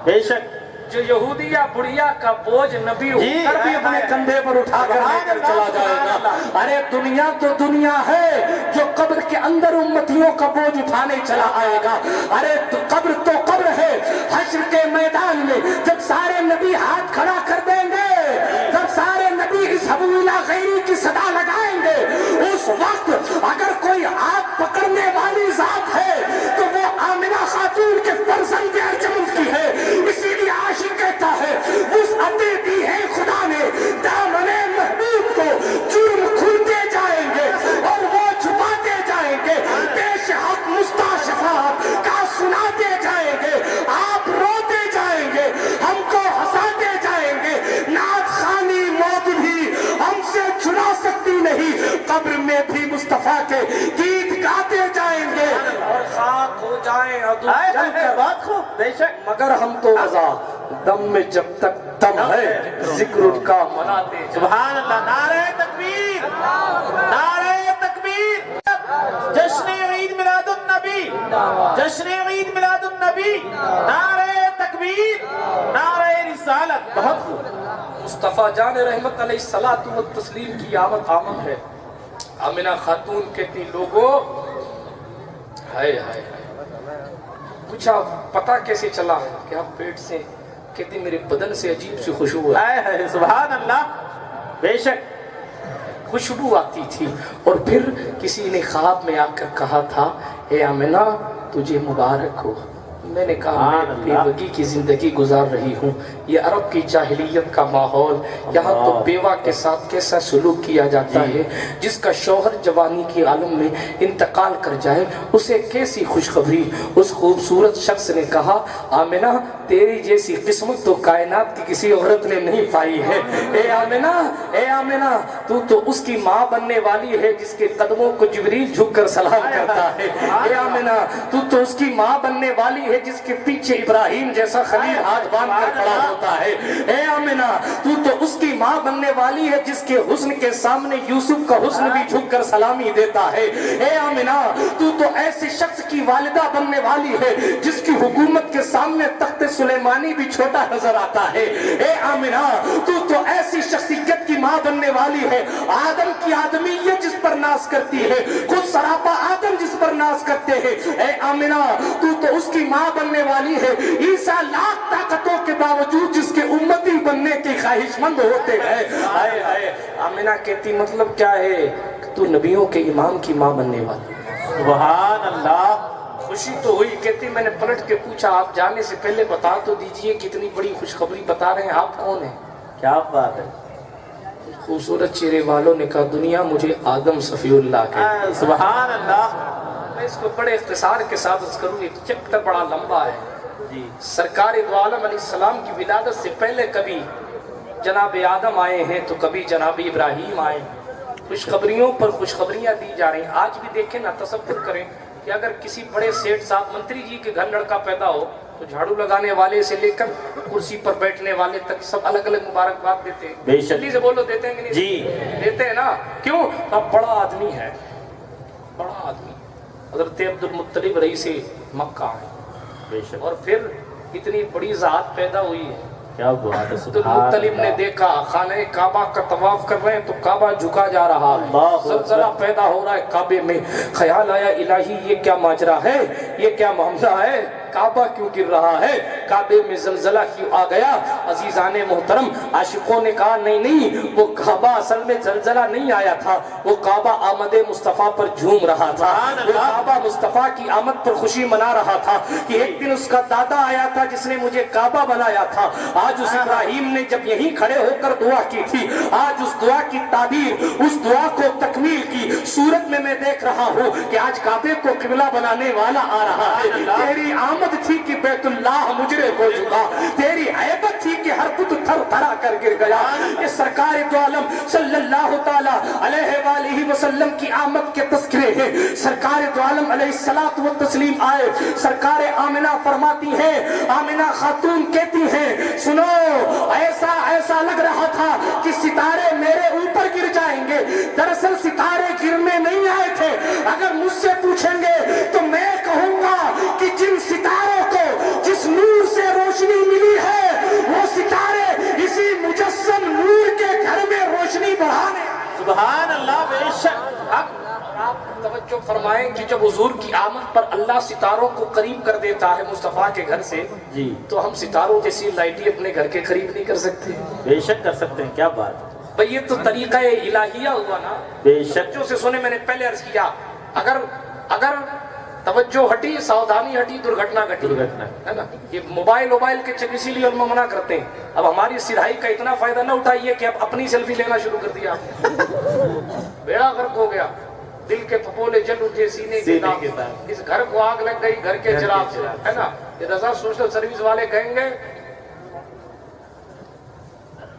बेशक जो यहूदिया बुढ़िया का बोझ नबी होकर भी अपने कंधे पर उठाकर लेकर चला जाएगा। अरे दुनिया तो दुनिया है जो कब्र के अंदर उम्मतियों का बोझ उठाने चला आएगा। अरे कब्र तो कब्र है, हश्र के मैदान में जब सारे नबी हाथ खड़ा कर देंगे, जब सारे नबी इस हबूला गैरी की सदा लगाएंगे, उस वक्त अगर कोई हाथ पकड़ने वाली जात है तो वो आमिना खातून के फर्जंद अर्जुन की है। इसीलिए आशिक कहता है वुसअते दी है खुदा ने, दामने महबूब को जुर्म खुलते जाएंगे और वो छुपाते जाएंगे, पेश हक मुस्ताशफात का सुनाते जाएंगे, आप रोते जाएंगे, हमको हंसाते जाएंगे, नात खानी मौत भी हमसे छुड़ा सकती नहीं, कब्र में भी मुस्तफा के गीत गाते जाएंगे और खाक हो जाए बात खूब। बेशक मगर हम तो दम में जब तक दम है जिक्र उनका मनाते। सुभान अल्लाह। नारे तकबीर, नारे तकबीर। जश्न ईद मिलादुन नबी, जश्न ईद मिलादुन नबी। नारे तकबीर, नारे रिसालत। बहुत मुस्तफा जान रहमत अलैहिस्सलातु व तस्लीम की आमद है। आमिना खातून कहती लोगों, हाय हाय, पूछा पता कैसे चला कि आप पेट से? कहती मेरे बदन से अजीब सी खुशबू है। सुभान अल्लाह। बेशक खुशबू आती थी। और फिर किसी ने ख्वाब में आकर कहा था ए आमिना तुझे मुबारक हो। मैंने कहा मैं बेवगी की जिंदगी गुजार रही हूँ। ये अरब की जाहिलियत का माहौल, यहाँ तो बेवा के साथ कैसा सलूक किया जाता है। जिसका शौहर जवानी की आलम में इंतकाल कर जाए उसे कैसी खुशखबरी। उस खूबसूरत शख्स ने कहा आमिना तेरी जैसी किस्मत तो कायनात की किसी औरत ने नहीं पाई है। ए आमिना तू तो उसकी माँ बनने वाली है जिसके कदमों को जिब्रील झुककर सलाम करता है। ए आमिना तू तो उसकी माँ बनने वाली है जिसके पीछे इब्राहिम जैसा खलील हाथ बांध कर खड़ा होता है। ए आमिना तू तो उसकी माँ बनने वाली है जिसके हुस्न के सामने यूसुफ का हुस्न भी झुककर सलामी देता है। ए आमिना तू तो ऐसे शख्स की वालिदा बनने वाली है जिसकी हुकूमत के सामने तख्त सुलेमानी भी छोटा नजर आता है। ए आमिना तू तो ऐसी शख्सियत की माँ बनने वाली है आदम की आदमीयत जिस पर नाज करती है, खुद सरापा आदम जिस पर नाज करते हैं। ए आमिना तू तो उसकी माँ बनने वाली है ईसा लाख ताकतों के बावजूद जिसके उम्मती बनने के ख्वाहिशमंद होते हैं। आमिना कहती मतलब क्या है? तू नबियों के इमाम की माँ बनने वाली। सुभान अल्लाह। खुशी तो हुई। कहती मैंने पलट के पूछा आप जाने से पहले बता तो दीजिए कितनी बड़ी खुशखबरी बता रहे हैं, आप कौन है? क्या बात है। खूबसूरत चेहरे वालों ने कहा दुनिया मुझे आदम सफीउल्लाह के। सुभान अल्लाह। मैं इसको बड़े इख्तिसार के साथ करूँ, एक चैप्टर बड़ा लंबा है जी। सरकार दो आलम अलैहिस्सलाम की विलादत से पहले कभी जनाब आदम आए हैं तो कभी जनाब इब्राहीम आए। खुशखबरियों पर खुशखबरियाँ दी जा रही हैं। आज भी देखें ना, तसव्वुर करें कि अगर किसी बड़े सेठ साहब मंत्री जी के घर लड़का पैदा हो तो झाड़ू लगाने वाले से लेकर कुर्सी पर बैठने वाले तक सब अलग अलग मुबारकबाद देते हैं। बेशक। जल्दी से बोलो, देते हैं कि नहीं? जी देते हैं ना। क्यों? अब बड़ा आदमी है, बड़ा आदमी हज़रत अब्दुल मुत्तलिब रईस मक्का है, बेशक। और फिर इतनी बड़ी ज़ात पैदा हुई है। क्या बात है, अब्दुल मुत्तलिब ने देखा खाने काबा का तवाफ कर रहे हैं तो काबा झुका जा रहा है, ज़लज़ला पैदा हो रहा है काबे में। ख्याल आया इलाही ये क्या माजरा है, ये क्या मामला है, काबा क्यों गिर रहा है, काबे में ज़लज़ला क्यों आ गया? अजीज़ाने मोहतरम, आशिकों ने कहा नहीं नहीं, वो काबा असल में ज़लज़ला नहीं आया था, वो काबा आमदे मुस्तफ़ा पर झूम रहा था, वो काबा मुस्तफ़ा की आमद पर खुशी मना रहा था कि एक दिन उसका दादा आया था जिसने मुझे काबा बनाया था। आज उस इब्राहिम ने जब यहीं खड़े होकर दुआ की थी, आज उस दुआ की ताबीर, उस दुआ को तकमील की सूरत में मैं देख रहा हूँ कि आज काबे को किबला बनाने वाला आ रहा है। तेरी आमद थी कि बैतुल्लाह मुजरे हो चुका, तेरी ऐबत थी कि हर बुत थर थरा कर गिर गया। ये सरकार दो आलम सल्लल्लाहु ताला अलैहि वसल्लम की आमद के तस्करे हैं। सरकार दो आलम अलैहिस्सलातु व तस्लीम आए, सरकार आमिना फरमाती है, आमिना खातून कहती हैं, सुनो ऐसा ऐसा लग रहा था कि सितारे मेरे ऊपर गिर जाएंगे। दरअसल सितारे गिरने नहीं आए थे। अगर मुझसे पूछेंगे तो मैं कहूंगा कि जिन सितारों को जिस नूर से रोशनी मिली है वो सितारे इसी मुजस्सम नूर के घर में रोशनी बढ़ाने। सुभान अल्लाह, बेशक। आप तवज्जो फरमाएं कि जब हुजूर की आमद पर अल्लाह सितारों को करीब कर देता है मुस्तफा के घर से, जी, तो हम सितारों जैसी लाइटी अपने घर के करीब नहीं कर सकते? बेशक कर सकते हैं। क्या बात है भाई, ये तो तरीका इलाहिया हुआ ना। बेशक। जो से सुने, मैंने पहले अर्ज किया, अगर अगर तवज्जो हटी, सावधानी हटी, दुर्घटना घटी, दुर्घटना है ना। ये मोबाइल के चक्कर इसीलिए उन्हें मना करते हैं। अब हमारी सिराही का इतना फायदा ना उठाइए कि अब अपनी सेल्फी लेना शुरू कर दिया, बेड़ा गर्क हो गया, दिल के फपोले जल उठे सीने के दाग, इस घर को आग लग गई घर के चिराग से, है ना। ये रजा सोशल सर्विस वाले कहेंगे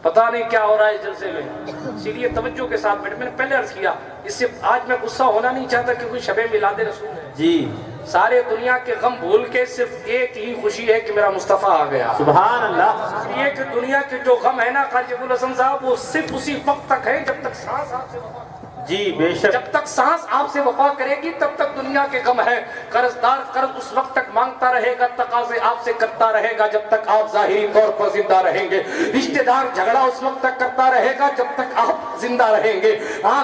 पता नहीं क्या हो रहा है जलसे में। इसीलिए तवज्जो के साथ बैठे, मैंने पहले अर्ज किया, इससे आज मैं गुस्सा होना नहीं चाहता क्योंकि शबे मिलादे रसूल है जी। सारे दुनिया के गम भूल के सिर्फ एक ही खुशी है कि मेरा मुस्तफा आ गया। सुभान अल्लाह। ये कि दुनिया के जो गम है ना काजी अबुल हसन साहब, वो सिर्फ उसी वक्त तक है जब तक सांस आपसे वफा, जी बेशक, जब तक सांस आपसे वफा करेगी तब तक दुनिया के गम है। कर्जदार कर्ज उस वक्त तक मांगता रहेगा, तकाजे आपसे करता रहेगा जब तक आप जाहिरी तौर पर जिंदा रहेंगे। रिश्तेदार झगड़ा उस वक्त तक करता रहेगा जब तक आप जिंदा रहेंगे।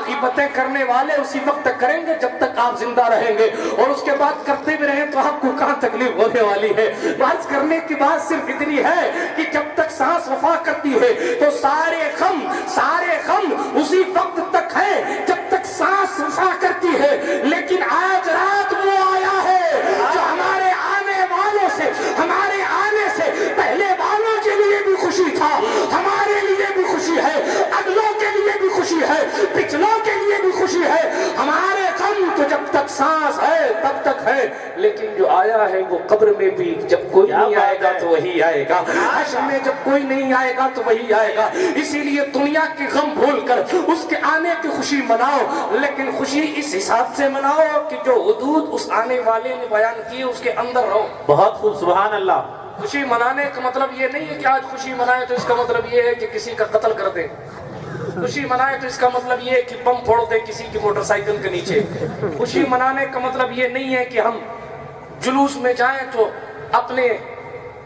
गिबतें करने वाले उसी वक्त तक करेंगे जब तक आप जिंदा रहेंगे, और उसके बाद करते भी रहे तो आपको कहां तकलीफ होने वाली है। बात करने की बात सिर्फ इतनी है कि जब तक सांस वफा करती है तो सारे गम उसी वक्त तक है जब तक सांस वफा करती है। लेकिन आज रात वो आया है जो हमारे आने वालों से, हमारे आने से पहले वालों के लिए भी खुशी था, हमारे लिए भी खुशी है, अगलों के लिए भी खुशी है, पिछलों के लिए भी खुशी है। हमारे गम तो जब तक सांस है तब तक है, लेकिन जो आया है वो कब्र में भी जब कोई नहीं आएगा तो वही आएगा, हश्र में जब कोई नहीं आएगा तो वही आएगा। इसीलिए दुनिया के गम भूलकर उसके आने की खुशी मनाओ, लेकिन खुशी इस हिसाब से मनाओ कि जो हुदूद उस आने वाले ने बयान की उसके अंदर रहो। बहुत खूब, सुभान अल्लाह। खुशी मनाने का मतलब ये नहीं है कि आज खुशी मनाए तो इसका मतलब ये है कि किसी का कत्ल कर दे। खुशी मनाए तो इसका मतलब ये है कि बम फोड़ दे किसी की मोटरसाइकिल के नीचे। खुशी मनाने का मतलब ये नहीं है कि हम जुलूस में जाएं तो अपने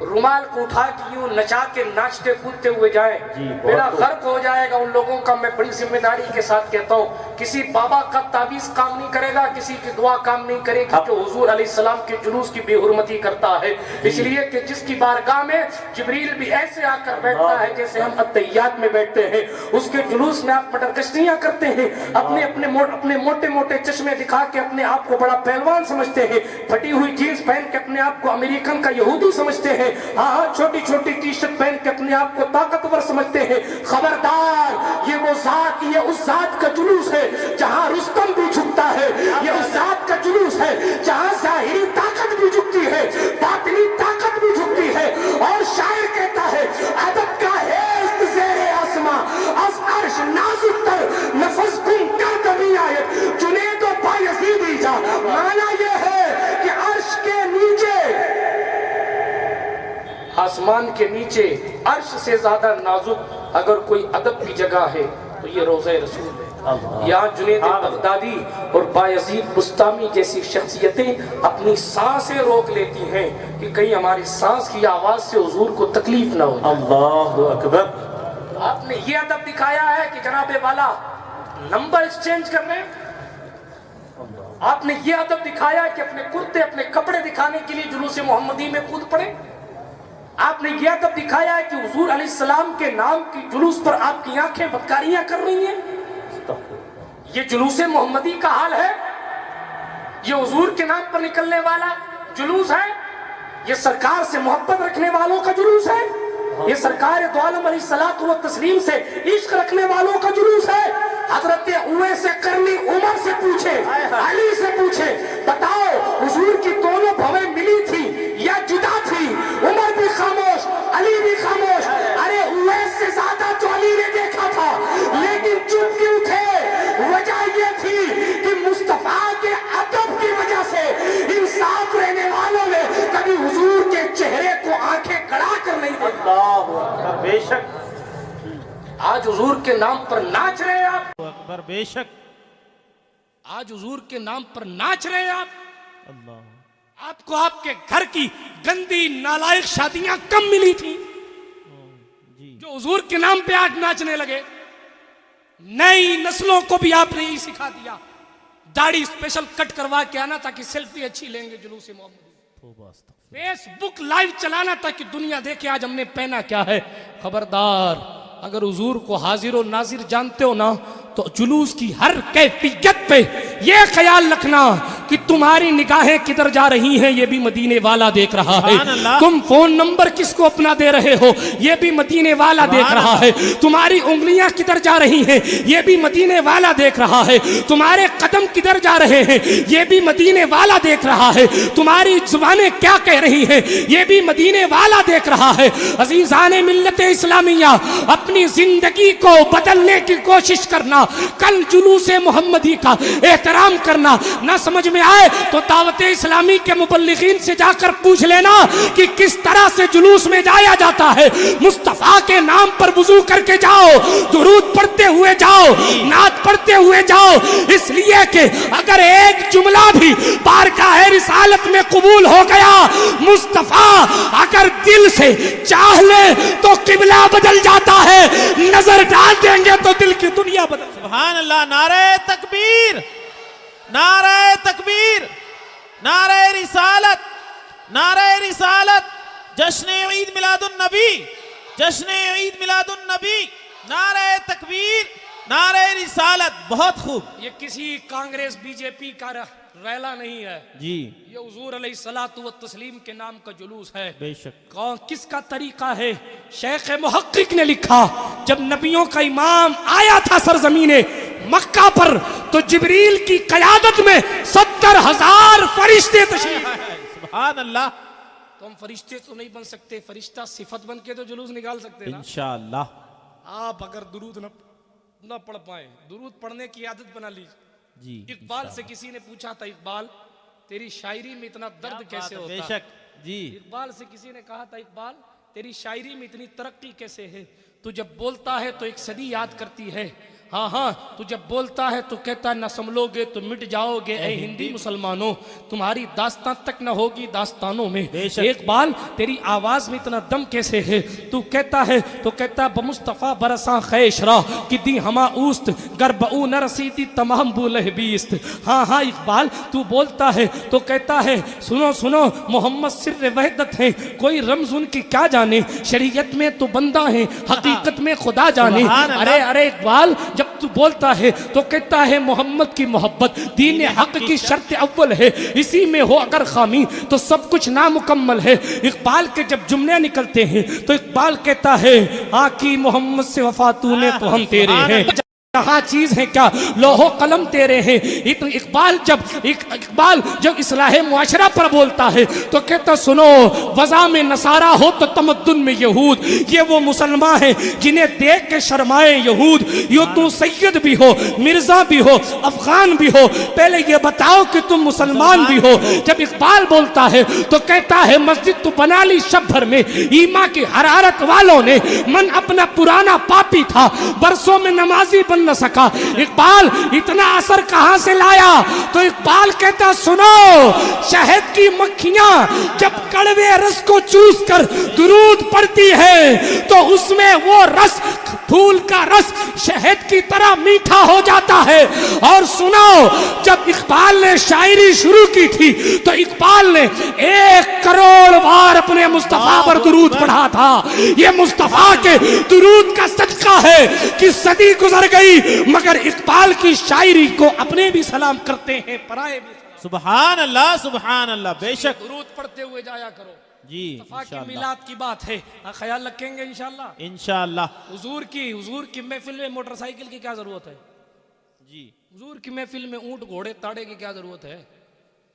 रुमाल को उठा के यूं नचा के नाचते कूदते हुए जाएं। मेरा गर्क हो जाएगा उन लोगों का। मैं बड़ी जिम्मेदारी के साथ कहता हूँ, किसी बाबा का ताबीज काम नहीं करेगा, किसी की दुआ काम नहीं करेगी जो हुजूर अलैहिस्सलाम के जुलूस की बेहुरमती करता है। इसलिए कि जिसकी बारगाह में जिब्रील भी ऐसे आकर बैठता है जैसे हम अत्तहियात में बैठते हैं, उसके जुलूस में आप मटरकश्तियां करते हैं, अपने मोटे मोटे चश्मे दिखा के अपने आप को बड़ा पहलवान समझते हैं, फटी हुई जीन्स पहन के अपने आप को अमेरिकन का यहूदी समझते हैं, हाँ छोटी छोटी टी शर्ट पहन के अपने आप को ताकतवर समझते हैं। खबरदार, ये वो जात, ये उस जात का जुलूस है जहां रुस्तम भी झुकता है, ये उस जात का जुलूस है जहां जाहिरी ताकत भी झुकती है, बातिनी ताकत भी झुकती है। और शायर कहता है, अदब का है ज़ेरे आसमां अज़ अर्श नाज़ुक तर नफ़स गुम कर कभी आयत जुनैद व बायज़ीद जा। माना ये है कि अर्श के नीचे आसमान के नीचे अर्श से ज्यादा नाजुक अगर कोई अदब की जगह है तो ये रोज़ा रसूल है। यहाँ जुनैद बगदादी और बायजीद बुस्तामी जैसी शख्सियतें अपनी सांसें रोक लेती हैं कि कहीं हमारी सांस की आवाज से हुजूर को तकलीफ ना हो। अल्लाहु अकबर। आपने ये अदब दिखाया है कि जनाबे वाला नंबर एक्सचेंज कर रहे हैं। आपने ये अदब दिखाया है कि अपने कुर्ते अपने कपड़े दिखाने के लिए जुलूस मोहम्मदी में कूद पड़े। आपने ये अदब दिखाया है कि हुजूर अलैहिस्सलाम के नाम की जुलूस पर आपकी आंखें बदकारियां कर रही हैं। ये जुलूस मोहम्मदी का हाल है। ये हुजूर के नाम पर निकलने वाला जुलूस है। ये सरकार से मोहब्बत रखने वालों का जुलूस है। ये सरकार दो आलम अलैहिस्सलातु व तस्लीम से इश्क रखने वालों का जुलूस है। हजरत उवैस करनी उमर से पूछे, अली से पूछे, बताओ हुजूर की दोनों भवें मिली थी या जुदा थी? उमर भी खामोश, अली भी खामोश। अरे उवैस से ज्यादा तो अली ने देखा था, लेकिन चुप क्यों थे? वजह ये थी कि मुस्तफा के अदब की वजह से इन साथ रहने वालों ने कभी हुजूर के चेहरे को आंखें गड़ा कर नहीं देखा। अल्लाहु अकबर। बेशक आज हुजूर के नाम पर नाच रहे हैं आप। अकबर। बेशक आज हुजूर के नाम पर नाच रहे हैं आप। अल्लाह। आपको आपके घर की गंदी नालायक शादियां कम मिली थी जो हुजूर के नाम पे आज नाचने लगे। नई नस्लों को भी आपने यही सिखा दिया। दाढ़ी स्पेशल कट करवा के आना ताकि सेल्फी अच्छी लेंगे जुलूस मोहम्मदी। फेसबुक लाइव चलाना ताकि दुनिया देखे आज हमने पहना क्या है। खबरदार, अगर हुजूर को हाजिर और नाजिर जानते हो ना तो जुलूस की हर कैफियत पे ये ख्याल रखना कि तुम्हारी निगाहें किधर जा रही हैं ये भी मदीने वाला देख रहा है। तुम फोन नंबर किसको अपना दे रहे हो ये भी मदीने वाला देख रहा है। तुम्हारी उंगलियां किधर जा रही हैं ये भी मदीने वाला देख रहा है। तुम्हारे कदम किधर जा रहे हैं ये भी मदीने वाला देख रहा है। तुम्हारी जुबानें क्या कह रही हैं ये भी मदीने वाला देख रहा है। अजीजाने मिल्लत इस्लामिया, अपनी जिंदगी को बदलने की कोशिश करना। कल जुलूस मोहम्मदी का एहतराम करना। ना समझ में आए तो दावत इस्लामी के मुबल्लिगीन से जाकर पूछ लेना कि किस तरह से जुलूस में जाया जाता है। मुस्तफा के नाम पर वुजू करके जाओ, दुरूद पढ़ते हुए जाओ, नात पढ़ते हुए जाओ। इसलिए कि अगर एक जुमला भी बारगाह रिसालत में कबूल हो गया, मुस्तफा अगर दिल से चाह ले तो किबला बदल जाता है। नजर डाल देंगे तो दिल की दुनिया बदल। सुभान अल्लाह। नारे तकबीर, नारे तकबीर, नारे रिसालत, नारे रिसालत। जश्न ईद मिलादुन नबी, जश्न ईद मिलादुन नबी। नारे तकबीर, नारे रिसालत। बहुत खूब। ये किसी कांग्रेस बीजेपी का रैला नहीं है जी, ये हुजूर अलैहिस्सलातु व तस्लीम के नाम का जुलूस है। बेशक। कौन किसका तरीका है? शेख मुहक्किक ने लिखा, जब नबियों का इमाम आया था सरजमीने मक्का पर तो जिब्रील की क़यादत में 70,000 फरिश्ते तशरीफ। सुभान अल्लाह। तो हम फरिश्ते तो नहीं बन सकते, फरिश्ता सिफत बन के तो जुलूस निकाल सकते हैं ना। इंशाअल्लाह। आप अगर दुरूद न पढ़ पाए, दुरूद पढ़ने की आदत बना लीजिए जी। इकबाल से किसी ने पूछा था, इकबाल तेरी शायरी में इतना दर्द कैसे होता है? बेशक जी। इकबाल से किसी ने कहा था, इकबाल तेरी शायरी में इतनी तरक्की कैसे है? तू जब बोलता है तो एक सदी याद करती है। हाँ हाँ, तू जब बोलता है तो कहता न संभलोगे तो मिट जाओगे ए हिंदी मुसलमानों, तुम्हारी दास्तां तक न होगी दास्तानों में। इकबाल तेरी आवाज में इतना दम कैसे है? तू कहता है तो कहता बमुस्तफा बरसा खैशरा कि दी हमा उस्त गरबऊ न रसीदी तमाम बुलह बीस्त। हाँ हाँ इकबाल, तू बोलता है तो कहता है सुनो सुनो मोहम्मद सिर्र वहदत है, कोई रमज उनकी क्या जाने, शरीयत में तो बंदा है हकीकत में खुदा जाने। अरे अरे इकबाल, जब तू बोलता है तो कहता है मोहम्मद की मोहब्बत दीन हक की शर्त अव्वल है, इसी में हो अगर खामी तो सब कुछ नामुकम्मल है। इकबाल के जब जुमले निकलते हैं तो इकबाल कहता है आकी मोहम्मद से वफा तूने तो हम तेरे हैं। यहाँ चीज है क्या, लोहो कलम तेरे हैं। इकबाल जब इस्लाह मुआशरा पर बोलता है तो कहता सुनो, वज़ा में नसारा हो तो तमद्दुन में यहूद। ये वो मुसलमान हैं जिन्हें देख के शर्माए यहूद। यो तू सैयद भी हो, मिर्जा भी हो, अफगान भी हो, पहले ये बताओ कि तुम मुसलमान भी हो। जब इकबाल बोलता है तो कहता है मस्जिद तो बना ली शब भर में, ईमा की हरारत वालों ने, मन अपना पुराना पापी था, बरसों में नमाजी बन न सका। इकबाल इतना असर कहां से लाया? तो इकबाल कहता सुनो, शहद की मक्खियां जब कड़वे रस को चूस कर दुरूद पड़ती है तो उसमें वो रस, फूल का रस शहद की तरह मीठा हो जाता है। और सुनो, जब इकबाल ने शायरी शुरू की थी तो इकबाल ने 1 करोड़ बार अपने मुस्तफा पर दुरूद पढ़ा था। ये मुस्तफा के दुरूद का सदका है कि सदी गुजर गई मगर इकबाल की शायरी को अपने भी सलाम करते हैं, पराए भी। सुभान अल्लाह, बेशक दुरूद पढ़ते हुए जाया करो जी। मुस्तफा की मिलाद की बात है, ख्याल रखेंगे इंशाल्लाह। इंशाल्लाह हुजूर की महफिल में मोटरसाइकिल की क्या जरूरत है जी। हुजूर की महफिल में ऊंट घोड़े ताड़े की क्या जरूरत है?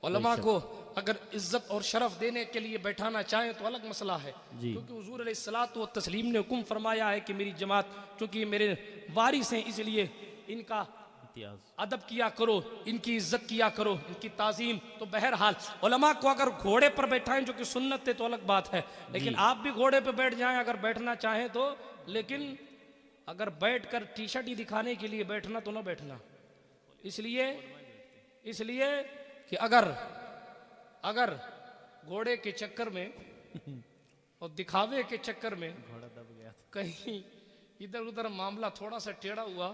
उलमा को अगर इज्जत और शरफ देने के लिए बैठाना चाहे तो अलग मसला है, क्योंकि हुजूर अलैहिस्सलातु व तस्लीम ने हुक्म फरमाया है कि मेरी जमात, क्योंकि मेरे वारिस हैं, इसलिए इनका अदब किया करो, इनकी इज्जत किया करो, इनकी ताजीम। तो बहरहाल उलमा को अगर घोड़े पर बैठाएं जो कि सुन्नत है तो अलग बात है, लेकिन आप भी घोड़े पर बैठ जाएं अगर बैठना चाहें तो। लेकिन अगर बैठकर टी शर्ट ही दिखाने के लिए बैठना तो ना बैठना। इसलिए कि अगर घोड़े के चक्कर में और दिखावे के चक्कर में कहीं इधर उधर मामला थोड़ा सा टेढ़ा हुआ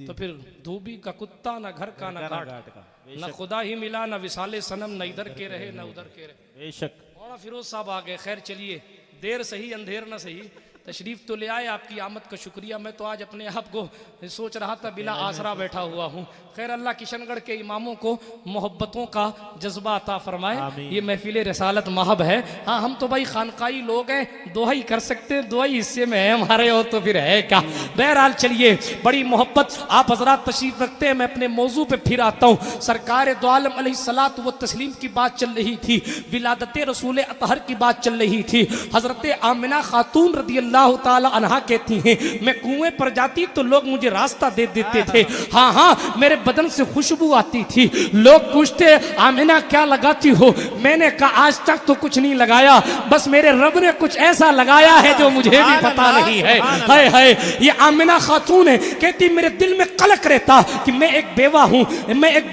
तो फिर धोबी का कुत्ता, ना घर का ना घाट का, ना खुदा ही मिला, ना विसाले सनम, ना इधर के रहे ना उधर के रहे। बेशक मौलाना फिरोज साहब आ गए। खैर चलिए, देर सही अंधेर ना सही, तशरीफ तो ले आए, आपकी आमद का शुक्रिया। मैं तो आज अपने आप को सोच रहा था बिला आसरा बैठा हुआ हूँ। खैर अल्लाह किशनगढ़ के इमामों को मोहब्बतों का जज्बा अता फरमाए। ये महफिल रसालत महब है। हाँ, हम तो भाई खानकाई लोग हैं, दुआ ही कर सकते हैं, दुआ ही हिस्से में है हमारे, और तो फिर है क्या। बहरहाल चलिए, बड़ी मोहब्बत आप हजरात तशरीफ रखते हैं। मैं अपने मौजू पे फिर आता हूँ। सरकार दो आलम अलैहिस्सलातु व तस्लीम की बात चल रही थी, विलादत रसूल अतहर की बात चल रही थी। हजरत आमिना खातून रदी अल्लाह ताला अन्हा कहती हैं, मैं कुएं पर जाती तो लोग मुझे रास्ता दे देते थे। हाँ, मेरे बदन से खुशबू आती थी। लोग पूछते आमिना क्या लगाती हो? मैंने कहा आज तक तो कुछ नहीं लगाया, बस मेरे रब ने कुछ ऐसा लगाया है जो मुझे भी पता नहीं है। हाय ये आमिना खातून है, कहती मेरे दिल में कलक रहता कि मैं एक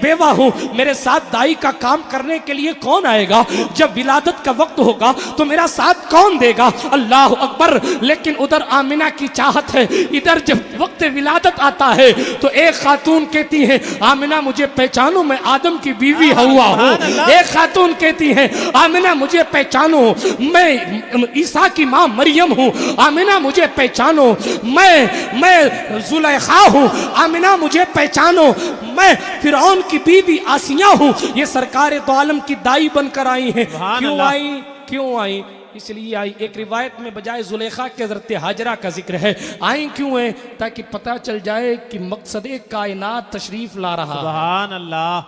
बेवा हूँ, मेरे साथ दाई का काम करने के लिए कौन आएगा? जब विलादत का वक्त होगा तो मेरा साथ कौन देगा? अल्लाह अकबर। लेकिन उधर आमिना की चाहत है, इधर जब वक्त विलादत आता है तो एक खातून कहती है आमिना मुझे पहचानो, मैं आदम की बीवी हुआ हूँ। एक खातून कहती है आमिना मुझे पहचानो, मैं ईसा की माँ मरियम हूँ। आमिना मुझे पहचानो, मैं जुलेखा हूँ। आमिना मुझे पहचानो, मैं फिरौन की बीवी आसिया हूँ। ये सरकार दो आलम की दाई बनकर आई है। क्यों आई? इसलिए आई। एक रिवायत में बजाय जुलेखा के हज़रत हाजरा का जिक्र है। आई क्यों है? ताकि पता चल जाए कि मकसद कायनात तशरीफ ला रहा है। सुभान अल्लाह,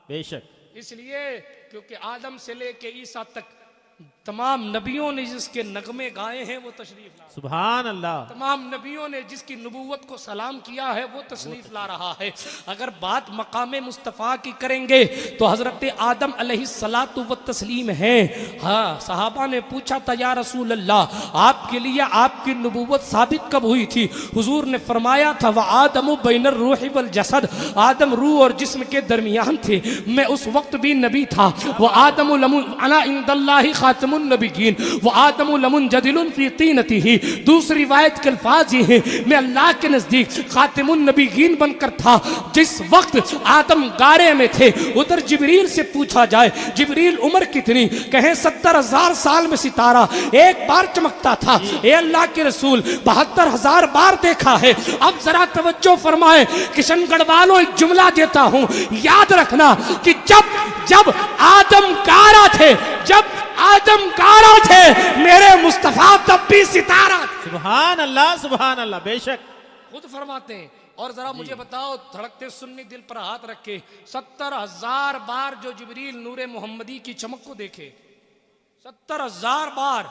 बेशक। इसलिए क्योंकि आदम से लेके ईसा तक तमाम नबियों ने जिसके नगमे गाए हैं वो तशरीफ ला। सुभान अल्लाह। तमाम नबियों ने जिसकी नबूवत को सलाम किया है वो तशरीफ ला रहा है। अगर बात मकाम मुस्तफ़ा की करेंगे तो हजरत आदम अलैहिस्सलातु व तस्लीम है। हाँ, सहाबा ने पूछा था या रसूल अल्लाह, आपके लिए आपकी नबूवत साबित कब हुई थी? हुजूर ने फरमाया था वह आदम बैनर रूह वल जसद, आदम रूह और जिस्म के दरमियान थे, मैं उस वक्त भी नबी था। वह आदम अना इंदल्लाहि खातमुन नबिय्यीन व आदम लमुन जदिलुन फी तीनतिही। दूसरी रिवायत के अल्फाज ये हैं, मैं अल्लाह के नजदीक खातिमुन नबिय्यीन बनकर था। जिस वक्त आदम गारे में थे, उधर जिब्रील से पूछा जाए जिब्रील उम्र कितनी? कहें 70,000 साल में सितारा एक बार चमकता था। ए अल्लाह के रसूल 72,000 बार देखा है। अब जरा तवज्जो फरमाए, किशनगढ़ वालों एक जुमला देता हूं, याद रखना कि जब आदम गारा थे, मेरे मुस्तफा तब भी सितारा। सुभान अल्लाह, बेशक। खुद फरमाते हैं और जरा मुझे बताओ, धड़कते सुन्नी दिल पर हाथ रखे, 70,000 बार जो जिब्रील नूरे मोहम्मदी की चमक को देखे, 70,000 बार,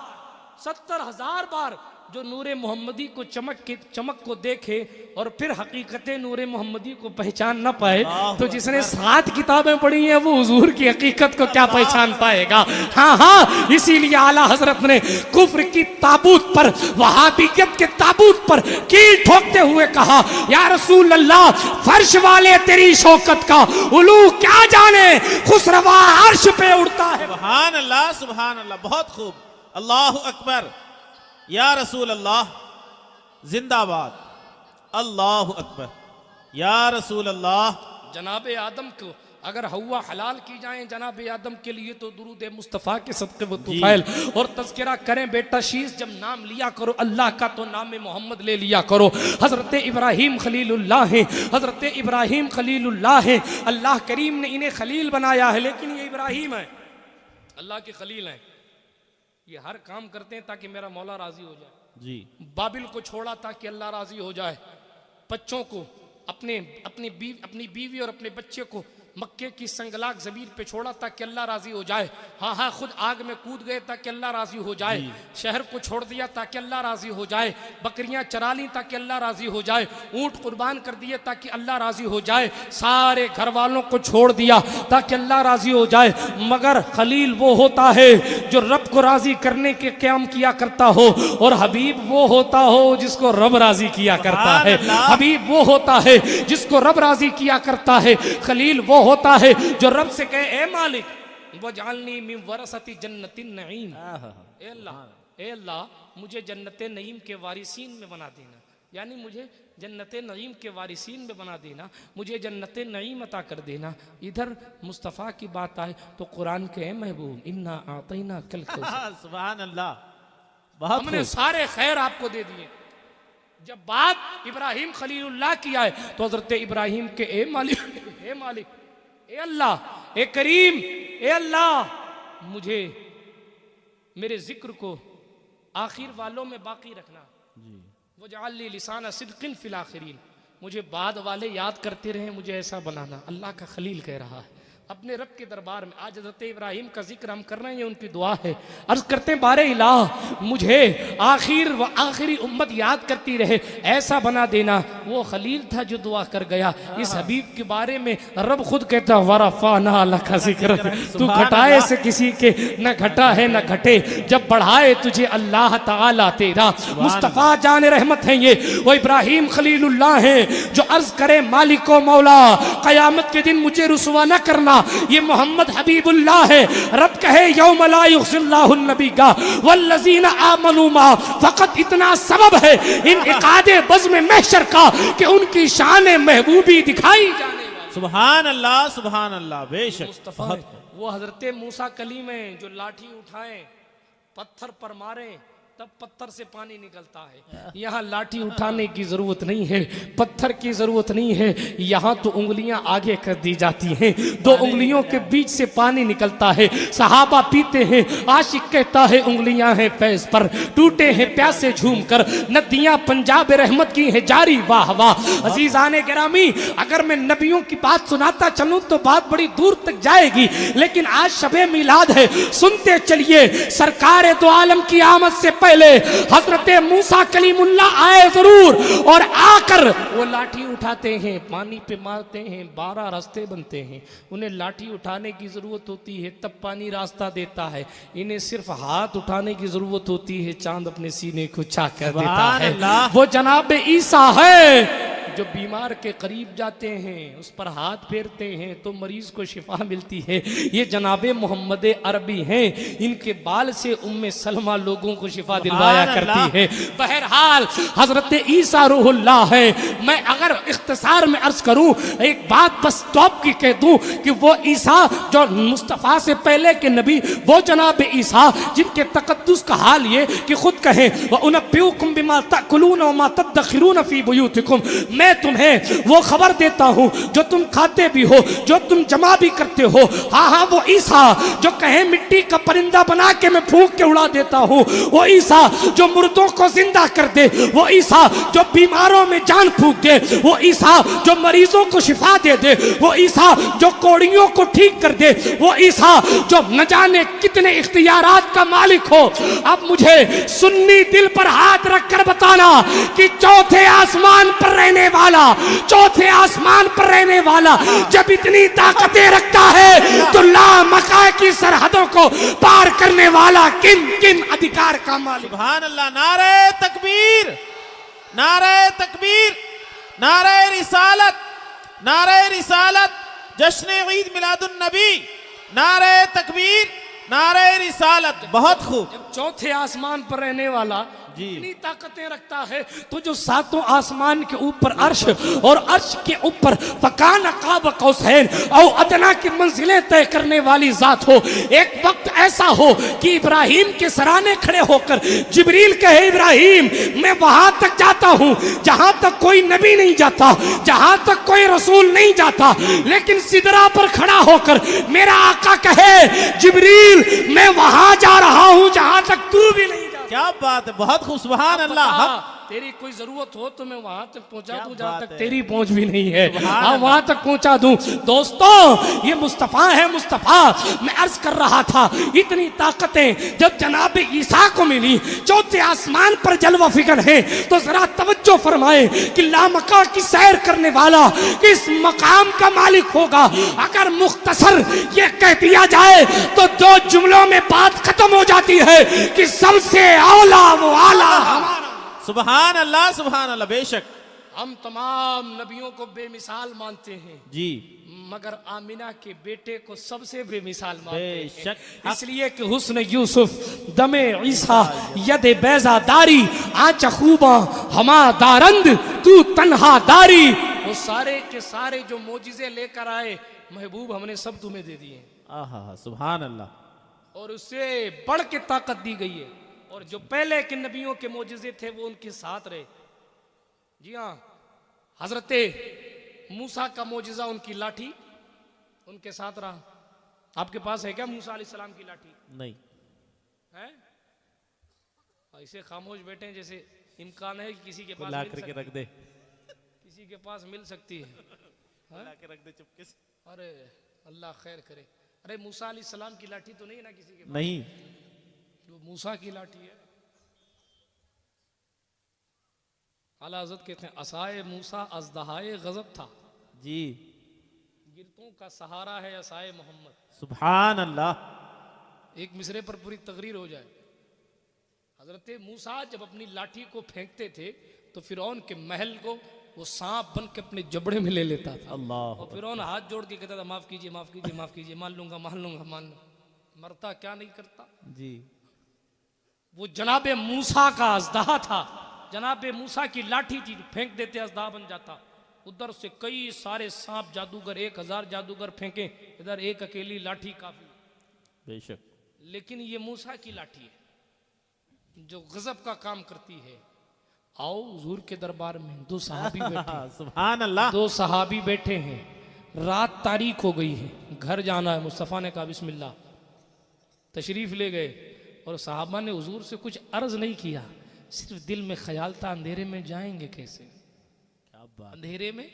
70,000 बार जो नूरे मोहम्मदी को चमक को देखे और फिर हकीकत नूरे मोहम्मदी को पहचान ना पाए, तो जिसने 7 किताबें पढ़ी हैं वो हुजूर की हकीकत को क्या पहचान पाएगा। हाँ हाँ, इसीलिए आला हजरत ने कुफ्र की ताबूत पर, वहाबियत के ताबूत पर कील ठोकते हुए कहा, या रसूल अल्लाह, फर्श वाले तेरी शौकत का उलू क्या जाने, खुसरवा अर्श पे उड़ता है। सुभान अल्लाह, सुभान अल्लाह, बहुत खूब, अल्लाह अकबर, या रसूल अल्लाह जिंदाबाद, अल्लाह अकबर, या रसूल अल्लाह। जनाब आदम को अगर हवा हलाल की जाए जनाब आदम के लिए, तो दुरूद मुस्तफ़ा के सदक़े व तुफ़ैल और तज़किरा करें बेटा शीश, जब नाम लिया करो अल्लाह का तो नाम मोहम्मद ले लिया करो। हज़रत इब्राहीम खलीलुल्लाह हैं, हज़रत इब्राहीम खलीलुल्लाह हैं, अल्लाह करीम ने इन्हें खलील बनाया है, लेकिन ये इब्राहीम है, अल्लाह के खलील हैं। ये हर काम करते हैं ताकि मेरा मौला राजी हो जाए। जी, बाबिल को छोड़ा ताकि अल्लाह राजी हो जाए, बच्चों को अपनी बीवी और अपने बच्चे को मक्के की संगलाक ज़मीन पे छोड़ा ताकि अल्लाह राजी हो जाए। हाँ हाँ, खुद आग में कूद गए ताकि अल्लाह राजी हो जाए, शहर को छोड़ दिया ताकि अल्लाह राजी हो जाए, बकरियां चरा ली ताकि अल्लाह राजी हो जाए, ऊंट कुर्बान कर दिए ताकि अल्लाह राजी हो जाए, सारे घर वालों को छोड़ दिया ताकि अल्लाह राजी हो जाए। मगर खलील वो होता है जो रब को राजी करने के क़याम किया करता हो, और हबीब वो होता हो जिसको रब राजी किया करता है। हबीब वो होता है जिसको रब राजी किया करता है। खलील वो होता है जो रब से कहे, ए मालिक वजअलनी मिन वरसती जन्नतिन नईम, ए अल्लाह मुझे जन्नत नईम के वारिसीन में बना देना, यानी मुझे जन्नत नईम के वारिसीन में बना देना, मुझे जन्नत नईम अता कर देना। इधर मुस्तफ़ा की बात आए तो कुरान के, ए महबूब इन्ना आतैना कल कौसर, सुभान अल्लाह, हमने सारे खैर आपको दे दिए। जब बात इब्राहिम खलीलुल्लाह की आए तो हजरत इब्राहिम के, ए मालिक, ए मालिक, ए अल्लाह, ए करीम, ए अल्लाह मुझे मेरे जिक्र को आखिर वालों में बाकी रखना, वजअलनी लिसाना सिद्क़िन फिल आखिरीन, मुझे बाद वाले याद करते रहे, मुझे ऐसा बनाना। अल्लाह का खलील कह रहा है अपने रब के दरबार में। आज हज़रत इब्राहिम का जिक्र हम कर रहे हैं, उनकी दुआ है। अर्ज करते हैं, बारे इलाह मुझे आखिरी उम्मत याद करती रहे, ऐसा बना देना। वो खलील था जो दुआ कर गया। इस हबीब के बारे में रब खुद कहता, वरफ़अना लका ज़िक्र, तू घटाए से किसी के न घटा है न घटे, जब बढ़ाए तुझे अल्लाह ताला तेरा। मुस्तफ़ा जान रहमत है ये, वो इब्राहिम खलीलुल्लाह है जो अर्ज करे, मालिको मौला क़यामत के दिन मुझे रुसवा न करना। ये मोहम्मद हबीबुल्लाह है। रब कहे, यौम ला युख़ज़िल्लाहु नबीका वल्लज़ीना आमनू मा, फ़क़त इतना सबब है इन इक़ादे बज़्म महशर का कि उनकी शान महबूबी दिखाई जाने वाली। सुभान अल्लाह, सुभान अल्लाह, बेशक मुस्तफ़ा वो हज़रत मूसा कलीम है जो लाठी उठाएं पत्थर पर मारें तब पत्थर से पानी निकलता है। यहाँ लाठी उठाने की जरूरत नहीं है, पत्थर की जरूरत नहीं है, यहाँ तो उंगलियां आगे कर दी जाती हैं, 2 उंगलियों के बीच से पानी निकलता है। सहाबा पीते हैं, आशिक कहता है उंगलियां हैं फैज पर, टूटे हैं प्यासे झूम कर, नदियां पंजाब रहमत की है जारी, वाह वाह। अजीजाने गिरामी, अगर मैं नबियों की बात सुनाता चलूं तो बात बड़ी दूर तक जाएगी, लेकिन आज शबे मिलाद है, सुनते चलिए। सरकार दो आलम की आमद से पहले हजरत मूसा कलीमुल्लाह आए जरूर, और आकर वो लाठी उठाते हैं, पानी पे मारते हैं, 12 रास्ते बनते हैं। उन्हें लाठी उठाने की जरूरत होती है तब पानी रास्ता देता है, इन्हें सिर्फ हाथ उठाने की जरूरत होती है, चांद अपने सीने को छा कर देता है। वो जनाब ईसा है जो बीमार के करीब जाते हैं, उस पर हाथ फेरते हैं तो मरीज को शिफा मिलती है। ये जनाबे मोहम्मद अरबी हैं, इनके बाल से उम्मे सलमा लोगों को शिफा दिलवाया करती है। बहरहाल हजरत ईसा रूहुल्लाह है। मैं अगर इख्तिसार में अर्ज करूं, एक बात बस टॉप की कह दूं कि वो ईसा जो मुस्तफ़ा से पहले के नबी, वो जनाब ईसा जिनके तकद्दुस का हाल ये कि खुद कहें, व उनब्बिउकुम बिमा तअकुलून व मा तदखिरून फी बुयूतिकुम, मैं तुम्हें वो खबर देता हूँ जो तुम खाते भी हो, जो तुम जमा भी करते हो। हाँ हाँ, वो ईसा जो कहे मिट्टी का परिंदा बना के मैं फूंक के उड़ा देता हूँ, वो ईसा जो मुर्दों को जिंदा कर दे, वो ईसा जो बीमारों में जान फूंक दे, वो ईसा जो मरीजों को शिफा दे दे, वो ईसा जो कोड़ियों को ठीक कर दे, वो ईसा जो न जाने कितने इख्तियारात का मालिक हो। अब मुझे सुन्नी दिल पर हाथ रखकर बताना कि चौथे आसमान पर रहने वाला, चौथे आसमान पर रहने वाला जब इतनी ताकतें रखता है तो लामका की सरहदों को पार करने वाला किन किन अधिकार का मालिक। सुभान अल्लाह। नारे तकबीर, नारे तकबीर, नारे रिसालत, नारे रिसालत, जश्न ईद मिलादुन नबी, नारे तकबीर, नारे रिसालत। बहुत खूब। चौथे आसमान पर रहने वाला जी। इतनी ताकतें रखता है तो जो सातों आसमान के ऊपर अर्श और अर्श के ऊपर फकान क़ाब कौसैन और अदना की मंजिलें तय करने वाली जात हो। एक वक्त ऐसा हो कि इब्राहिम के सराने खड़े होकर जिब्रील कहे, इब्राहिम मैं वहां तक जाता हूं जहां तक कोई नबी नहीं जाता, जहां तक कोई रसूल नहीं जाता, लेकिन सिदरा पर खड़ा होकर मेरा आका कहे, जिब्रील मैं वहां जा रहा हूं जहां तक तू भी नहीं। क्या बात है, बहुत खूब। सुभान अल्लाह। तेरी कोई जरूरत हो तो मैं वहां तक पहुंचा दूं जहां तक है। तेरी पहुंच भी नहीं है, हाँ वहां तक पहुंचा दूं। दोस्तों ये मुस्तफा है, मुस्तफा। मैं अर्ज कर रहा था इतनी ताकतें जब जनाब ईसा को मिली, चौथे आसमान पर जलवा फिकर है, तो जरा तवज्जो फरमाए कि लामका की सैर करने वाला किस मकाम का मालिक होगा। अगर मुख्तसर ये कह दिया जाए तो 2 जुमलों में बात खत्म हो जाती है कि सबसे आला वो आला हमारा। सुभान अल्लाह, सुभान अल्लाह। बेशक हम तमाम नबियों को बेमिसाल मानते हैं जी, मगर आमिना के बेटे को सबसे बेमिसाल मानते हैं। बेशक। इसलिए कि हुस्न यूसुफ, दमे ईसा, यद बैजादारी, आंच खूबा हमा दारंद, तू तन्हा दारी। वो सारे के सारे जो मोजिजे लेकर आए महबूब हमने सब तुम्हें दे दिए, आहा, सुभान अल्लाह। और उससे बढ़ के ताकत दी गई है। और जो पहले के नबियों के मोजिजे थे वो उनके साथ रहे। जी हाँ, हजरते मूसा का मोजिजा उनकी लाठी उनके साथ रहा। आपके पास है क्या मूसा अलैहिस्सलाम की लाठी? नहीं है? ऐसे खामोश बैठे हैं जैसे इम्कान है कि किसी के पास ला मिल करके सकती रख दे, किसी के पास मिल सकती है। ला के रख दे चुपके से। अरे अल्लाह खैर करे। अरे मूसा अलैहिस्सलाम की लाठी तो नहीं है ना किसी के पास? नहीं, जो मूसा की लाठी है। आला हज़रत कहते हैं असाए मूसा अज़दहाए गज़ब था, जी। गिरतों का सहारा है असाए मोहम्मद। सुभान अल्लाह। एक मिसरे पर पूरी तकरीर हो जाए। हजरत मूसा जब अपनी लाठी को फेंकते थे तो फिरौन के महल को वो सांप बन के अपने जबड़े में ले लेता था। अल्लाह। और फिरौन हाथ जोड़ के कहता था माफ कीजिए, माफ कीजिए, माफ कीजिए, मान लूंगा, मान लूंगा, मान लूंगा। मरता क्या नहीं करता जी। वो जनाबे मूसा का अज़दहा था, जनाबे मूसा की लाठी थी, फेंक देते अज़दहा बन जाता। उधर से कई सारे सांप जादूगर, 1000 जादूगर फेंके, इधर एक अकेली लाठी काफी। बेशक। लेकिन ये मूसा की लाठी है जो गजब का काम करती है। आओ हुजूर के दरबार में 2 सहाबी बैठे हैं। सुभान अल्लाह। 2 सहाबी बैठे हैं, रात तारीख हो गई है, घर जाना है। मुस्तफ़ा ने कहा बिस्मिल्लाह, तशरीफ ले गए। और सहाबा ने हुजूर से कुछ अर्ज नहीं किया, सिर्फ दिल में ख्याल था अंधेरे में जाएंगे कैसे, क्या बात। अंधेरे में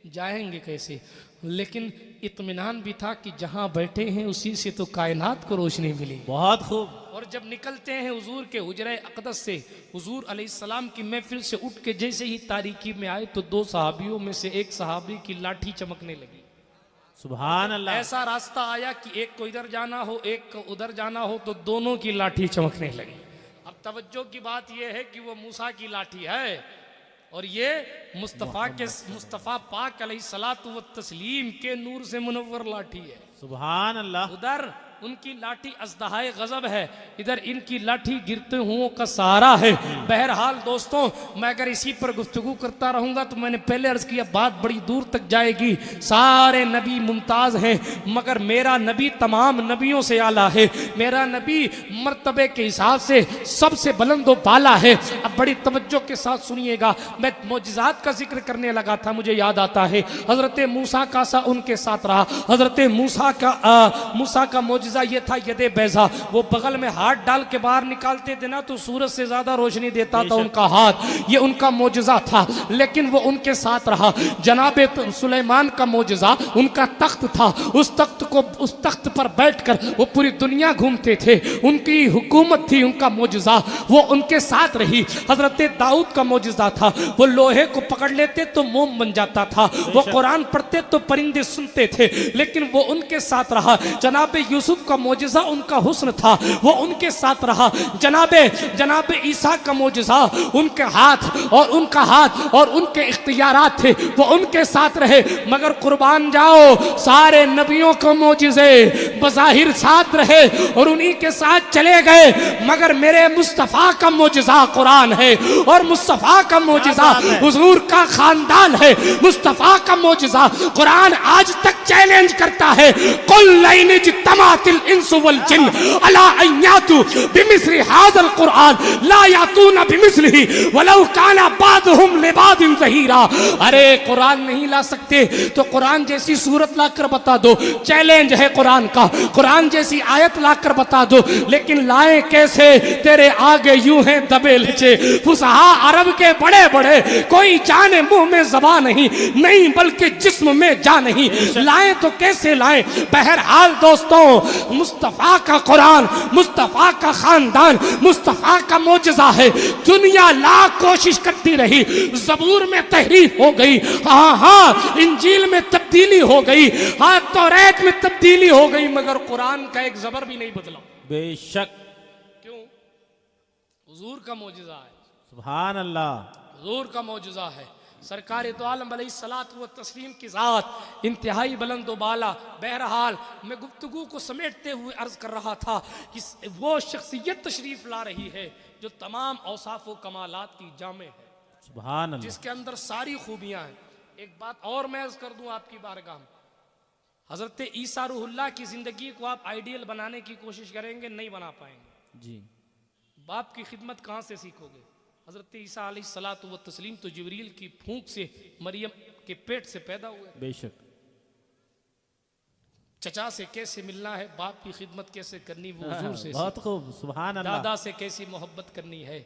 जाएंगे कैसे। लेकिन इत्मीनान भी था कि जहां बैठे हैं उसी से तो कायनात को रोशनी मिली। बहुत खूब। और जब निकलते हैं हुजूर के हुजरे अक़दस से, हुजूर अलैहिस्सलाम की महफिल से उठ के जैसे ही तारीकी में आए तो 2 सहाबियों में से एक सहाबी की लाठी चमकने लगी। सुभान अल्लाह। ऐसा रास्ता आया कि एक को इधर जाना हो, एक को उधर जाना हो, तो दोनों की लाठी चमकने लगी। अब तवज्जो की बात यह है कि वो मूसा की लाठी है और ये मुस्तफ़ा पाक अलैहिस्सलातु व तस्लीम के नूर से मुनव्वर लाठी है। सुभान अल्लाह। उधर उनकी लाठी अज़दहाए गज़ब है, इधर इनकी लाठी गिरते हुओं का सहारा है। बहरहाल दोस्तों, मैं अगर इसी पर गुफ्तगू करता रहूँगा तो मैंने पहले अर्ज़ किया बात बड़ी दूर तक जाएगी। सारे नबी मुमताज़ हैं, मगर मेरा नबी तमाम नबियों से आला है। मेरा नबी मर्तबे के हिसाब से सबसे बुलंद बाला है। अब बड़ी तवज्जो के साथ सुनिएगा, मैं मोजिज़ात का जिक्र करने लगा था, मुझे याद आता है हज़रत मूसा का सा उनके साथ रहा। हज़रत मूसा का मोजिज़ा ये था यदे बैज़ा, वो बगल में हाथ डाल के बाहर निकालते थे ना तो सूरज से ज्यादा रोशनी देता था उनका हाथ, ये उनका मोजिज़ा था। लेकिन वो उनके साथ रहा। जनाबे सुलेमान का मोजिज़ा उनका तख्त था, उस तख्त पर बैठकर वो पूरी दुनिया घूमते थे, उनकी हुकूमत थी, उनका मोजिज़ा वो उनके साथ रही। हजरत दाऊद का मोजिज़ा था, वो लोहे को पकड़ लेते तो मोम बन जाता था, वो कुरान पढ़ते तो परिंदे सुनते थे, लेकिन वो उनके साथ रहा। जनाबे यूसुफ का मोजिज़ा उनका हुस्न था, वो उनके साथ रहा। जनाबे ईसा का मोजिज़ा उनके हाथ और उनके इख्तियारात थे, वो उनके साथ रहे। मगर कुर्बान जाओ, सारे नबियों को मोजिज़े बज़ाहिर साथ रहे और उन्हीं के साथ चले गए, मगर मेरे मुस्तफ़ा का मोजिज़ा कुरान है और मुस्तफ़ा का मोजिज़ा हुजूर का खानदान है। मुस्तफ़ा का मोजिज़ा कुरान आज तक चैलेंज करता है, कुल लैन जितमातिल इंसु वल जिन अला अय्यातु बिमिस्रि हाज़ल कुरान ला यातूना बिमिस्लिही वलौ काना बादहुम लिबादिन ज़हीरा। अरे कुरान नहीं ला सकते तो कुरान जैसी सूरत लाकर बता दो, चैलेंज है कुरान का। कुरान जैसी आयत लाकर बता दो, लेकिन लाए कैसे, तेरे आगे यूं हैं दबे लचे फुसहा अरब के बड़े बड़े, कोई जाने मुंह में ज़बान नहीं बल्कि जिस्म में जा नहीं, लाए तो कैसे लाए। बहरहाल दोस्तों, मुस्तफ़ा का कुरान, मुस्तफ़ा का खानदान, मुस्तफ़ा का मोजिज़ा है। दुनिया लाख कोशिश करती रही, ज़बूर में तहरीफ हो गई, हाँ इंजील में तब्दीली हो गई, हाँ तौरात में तब्दीली हो गई, मगर कुरान का एक ज़बर भी नहीं बदला। बेशक। क्यों? हुजूर का मोजिज़ा है, सुभान अल्लाह, हुजूर का मोजिज़ा है। सरकार दो आलम अलैहिस्सलातु व तस्लीम की ज़ात इंतहाई बुलंद व बाला। बहरहाल मैं गुफ्तगू को समेटते हुए अर्ज़ कर रहा था कि वो शख्सियत तशरीफ़ ला रही है जो तमाम औसाफ व कमालात की जामे है, सुभान अल्लाह, जिसके अंदर सारी खूबियाँ हैं। एक बात और मैं अर्ज़ कर दूँ आपकी बारगाह में, हज़रत ईसा रूहुल्लाह की ज़िंदगी को आप आइडियल बनाने की कोशिश करेंगे, नहीं बना पाएंगे। जी, बाप की खिदमत कहाँ से सीखोगे? हज़रत ईसा अलैहिस्सलातु व तस्लीम तो जिब्रील की फूंक से मरियम के पेट से पैदा हुए। बेशक। चचा से कैसे मिलना है, बाप की खिदमत कैसे करनी, वो हुजूर से बहुत खूब, सुभान अल्लाह। दादा से कैसी मोहब्बत करनी है,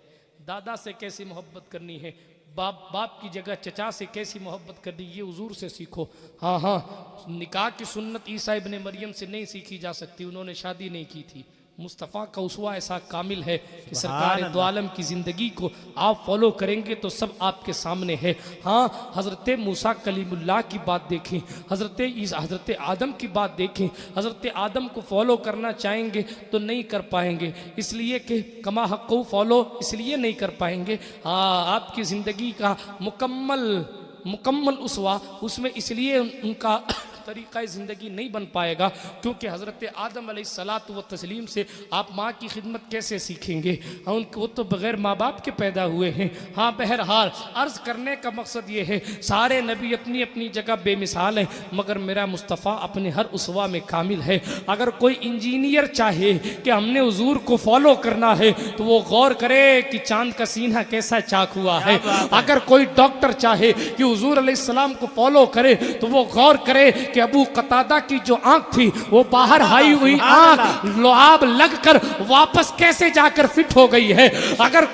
दादा से कैसी मोहब्बत करनी है, बाप की जगह चचा से कैसी मोहब्बत करनी, ये हुजूर से सीखो। हाँ, निकाह की सुन्नत ईसा इब्ने मरियम से नहीं सीखी जा सकती, उन्होंने शादी नहीं की थी। मुस्तफ़ा का उसवा ऐसा कामिल है कि सरकार दो आलम की ज़िंदगी को आप फॉलो करेंगे तो सब आपके सामने है। हाँ, हज़रत मूसा कलीमुल्लाह की बात देखें, हज़रत आदम की बात देखें, हज़रत आदम को फॉलो करना चाहेंगे तो नहीं कर पाएंगे, इसलिए कि कमा हक़्क़ु फॉलो इसलिए नहीं कर पाएंगे। हाँ, आपकी ज़िंदगी का मुकम्मल उसवा उसमें इसलिए उनका तरीक़ा ज़िंदगी नहीं बन पाएगा क्योंकि हज़रत आदम अलैहिस्सलातु व तस्लीम से आप माँ की खिदमत कैसे सीखेंगे? हाँ, वो तो बग़ैर माँ बाप के पैदा हुए हैं। हाँ, बहरहाल अर्ज़ करने का मकसद ये है, सारे नबी अपनी अपनी जगह बेमिसाल हैं, मगर मेरा मुस्तफ़ा अपने हर उसवा में कामिल है। अगर कोई इंजीनियर चाहे कि हमने हुजूर को फॉलो करना है तो वो गौर करे कि चाँद का सीना कैसा चाक हुआ है। अगर कोई डॉक्टर चाहे कि हुजूर अलैहिस्सलाम को फॉलो करे तो वो गौर करे कि अबू कतादा की जो आंख थी वो बाहर आई हुई आंख लुआब लगकर वापस कैसे जाकर फिट हो गई है। अगर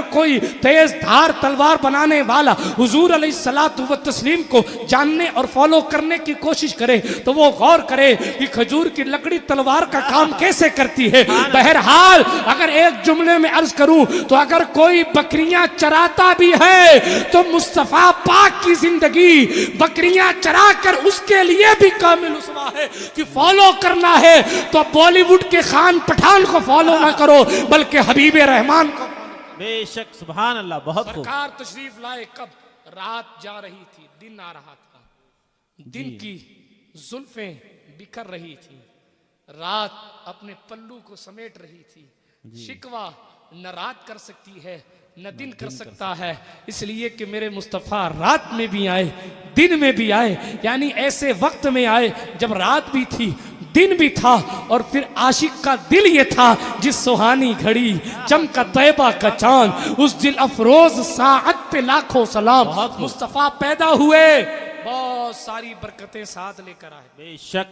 कोई तेज धार तलवार बनाने वाला हुजूर अलैहिस्सलातु व तस्लीम को जानने और फॉलो करने की कोशिश करे तो वो गौर करे कि खजूर की लकड़ी तलवार का काम कैसे करती है। बहरहाल अगर एक जुमले में अर्ज करूं तो अगर कोई बकरियां चराता भी है तो मुस्तफा पाक की जिंदगी बकरियां चराकर उसके लिए भी कामिल उसवा है कि फॉलो करना है तो बॉलीवुड के खान पठान को फॉलो ना करो बल्कि हबीबे रहमान को। बेशक, सुभान अल्लाह, बहुत खूब। सरकार तशरीफ लाए कब? रात जा रही थी, दिन आ रहा था, दिन की जुल्फें बिखर रही थी, रात अपने पल्लू को समेट रही थी। शिकवा न रात कर सकती है न दिन कर सकता है, इसलिए कि मेरे मुस्तफ़ा रात में भी आए दिन में भी आए, यानी ऐसे वक्त में आए जब रात भी थी दिन भी था, और फिर आशिक का दिल ये था जिस सुहानी घड़ी चमका तैबा का चांद, उस दिल अफरोज साअत पे लाखों सलाम। मुस्तफ़ा पैदा हुए, बहुत सारी बरकतें साथ लेकर आए। बेशक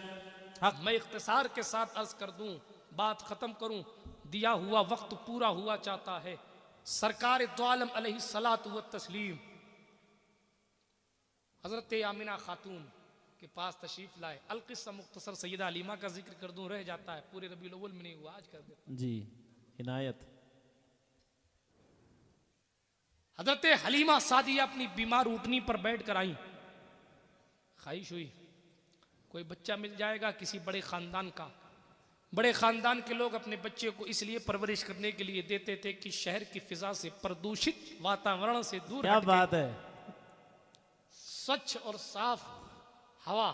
मैं इख्तिसार के साथ अर्ज कर दूं, बात खत्म करूं, दिया हुआ वक्त पूरा हुआ चाहता है। सरकार दो आलम अलैहिस्सलातु व तस्लीम हजरत आमिना खातून के पास तशरीफ लाए। अलकिस्सा मुख्तसर सैयदा हलीमा का जिक्र कर दूं, रह जाता है, पूरे रबीउल अव्वल में नहीं हुआ, आज कर देता जी इनायत। हजरत हलीमा सादिया अपनी बीमार ऊँटनी पर बैठ कर आई। ख्वाहिश हुई कोई बच्चा मिल जाएगा किसी बड़े खानदान का। बड़े खानदान के लोग अपने बच्चे को इसलिए परवरिश करने के लिए देते थे कि शहर की फिजा से, प्रदूषित वातावरण से दूर क्या बात है, स्वच्छ और साफ हवा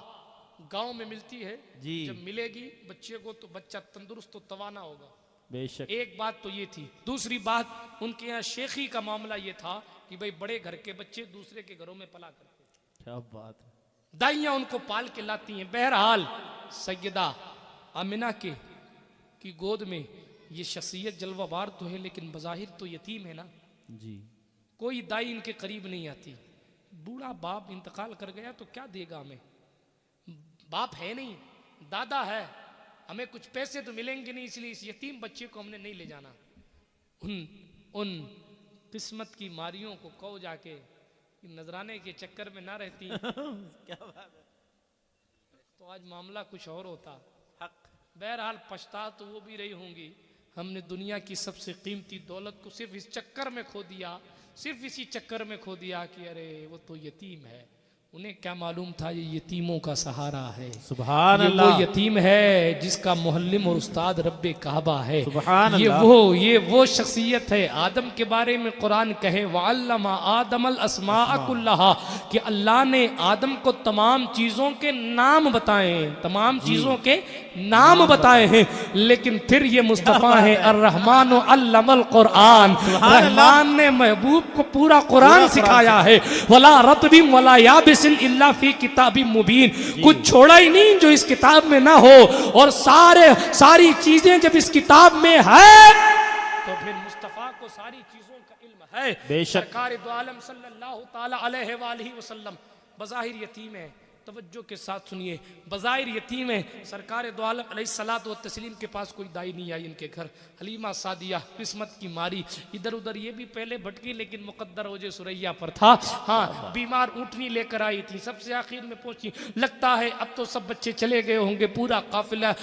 गांव में मिलती है जी। जब मिलेगी बच्चे को तो बच्चा तंदुरुस्त तो तवाना होगा। बेशक एक बात तो ये थी। दूसरी बात, उनके यहाँ शेखी का मामला ये था कि भाई बड़े घर के बच्चे दूसरे के घरों में पला करते, क्या बात है, दाइयां उनको पाल के लाती हैं। बहरहाल सैयदा आमिना की गोद में ये शख्सियत जलवाबार तो है, लेकिन बज़ाहिर तो यतीम है ना जी। कोई दाई इनके करीब नहीं आती। बूढ़ा बाप इंतकाल कर गया तो क्या देगा हमें, बाप है नहीं, दादा है, हमें कुछ पैसे तो मिलेंगे नहीं, इसलिए इस यतीम बच्चे को हमने नहीं ले जाना। उन किस्मत की मारियों को कहो जाके नजराने के चक्कर में ना रहती क्या बात है, तो आज मामला कुछ और होता। बहरहाल पछता तो वो भी रही होंगी, हमने दुनिया की सबसे कीमती दौलत को सिर्फ इस चक्कर में खो दिया, सिर्फ इसी चक्कर में खो दिया कि अरे वो तो यतीम है। उन्हें क्या मालूम था ये यतीमों का सहारा है। सुभान ये अल्लाह, वो यतीम है जिसका मुहल्लिम और उस्ताद रब्बे काबा है। सुभान ये अल्लाह। वो शख्सियत है। आदम के बारे में कुरान कहे वअल्लमा आदमल अस्माअ कुल्लहा, कि अल्लाह ने आदम को तमाम चीजों के नाम बताए, तमाम चीजों के नाम बताए हैं। लेकिन फिर ये मुस्तफ़ा है अर्रहमान अल्लमल कुरान, रहमान ने महबूब को पूरा कुरान सिखाया है। वला रतबिम वला याबिस इल्ला फी किताबी मुबीन, कुछ छोड़ा ही नहीं जो इस किताब में ना हो, और सारी चीजें जब इस किताब में है तो फिर मुस्तफ़ा को सारी चीजों का इल्म है। बेशक। सरकार दो आलम सल्लल्लाहु ताला अलैहि वालैहि वसल्लम बज़ाहिर यतीम है, तवज्जो के साथ सुनिए, बज़ाहिर यतीम है। सरकार दो आलम अलैहिस्सलातु व तस्लीम के पास कोई दाई नहीं आई इनके घर। हलीमा सादिया किस्मत की मारी, इधर उधर ये भी पहले भटकी, लेकिन मुकद्दर ओजे सुरैया पर था। हाँ, बीमार ऊँटनी लेकर आई थी, सबसे आखिर में पहुंची। लगता है अब तो सब बच्चे चले गए होंगे, पूरा काफिला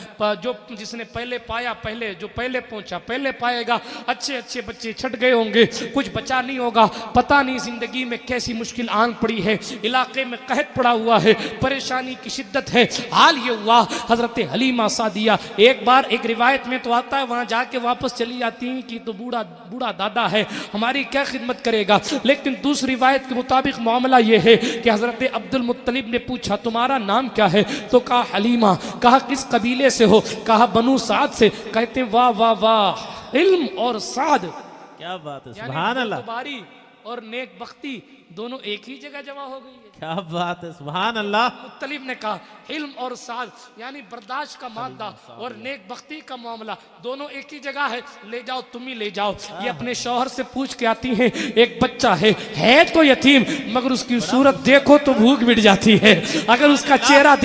जो जिसने पहले पाया, पहले जो पहले पहुंचा पहले पाएगा। अच्छे अच्छे बच्चे छट गए होंगे, कुछ बचा नहीं होगा। पता नहीं जिंदगी में कैसी मुश्किल आन पड़ी है, इलाके में कहत पड़ा हुआ है, परेशानी की शिद्दत है। हाल ये हुआ हजरत हलीमा सादिया एक बार, एक रिवायत में तो आता है वहां जाके वापस चली जाती हैं कि तो बूढ़ा दादा है, हमारी क्या खिदमत करेगा। लेकिन दूसरी रिवायत के मुताबिक मामला ये है कि हजरत अब्दुल मुत्तलिब ने पूछा तुम्हारा नाम क्या है, तो कहा हलीमा। कहा किस कबीले से हो, कहा बनु साद से। कहते वाह वाह वाह, इल्म और साद, क्या बात है, यानी सुभान अल्लाह, बुर्दबारी और नेक बख्ती दोनों एक ही जगह जमा हो गई है। क्या बात है, सुभान अल्लाह। मुत्तलिब ने कहा इल्म और साद, यानी बर्दाश्त का मादा और नेक बख्ती का मामला दोनों एक ही जगह है, ले जाओ तुम ही ले जाओ। ये अपने शौहर से पूछ के आती हैं, एक बच्चा है तो यतीम, मगर उसकी सूरत देखो तो भूख मिट जाती है। अगर उसका चेहरा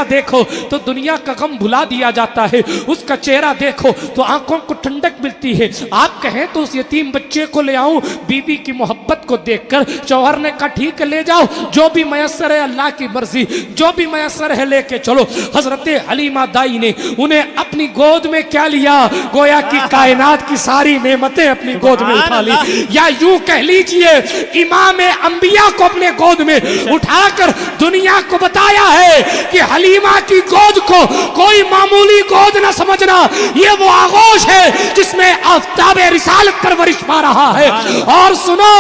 देखो तो दुनिया का गम भुला दिया जाता है। उसका चेहरा देखो तो आंखों को ठंडक मिलती है। आप कहें तो उस यतीम बच्चे को ले आऊं। बीबी की मोहब्बत को देखकर शौहर ने कहा ठीक है ले जाओ, जो भी मयसर है अल्लाह की मर्जी, जो भी मयसर है लेके चलो। हजरत हलीमा दाई ने उन्हें अपनी गोद में क्या लिया, गोया की कायनात की सारी नेमतें अपनी गोद में उठा ली। या यूं कह लीजिए इमाम अंबिया को अपने गोद में उठाकर दुनिया को बताया है कि हलीमा की गोद को कोई मामूली गोद ना समझना, ये वो आगोश है जिसमें आफ्ताब रिसालत परवरिश पा रहा है। और सुनो,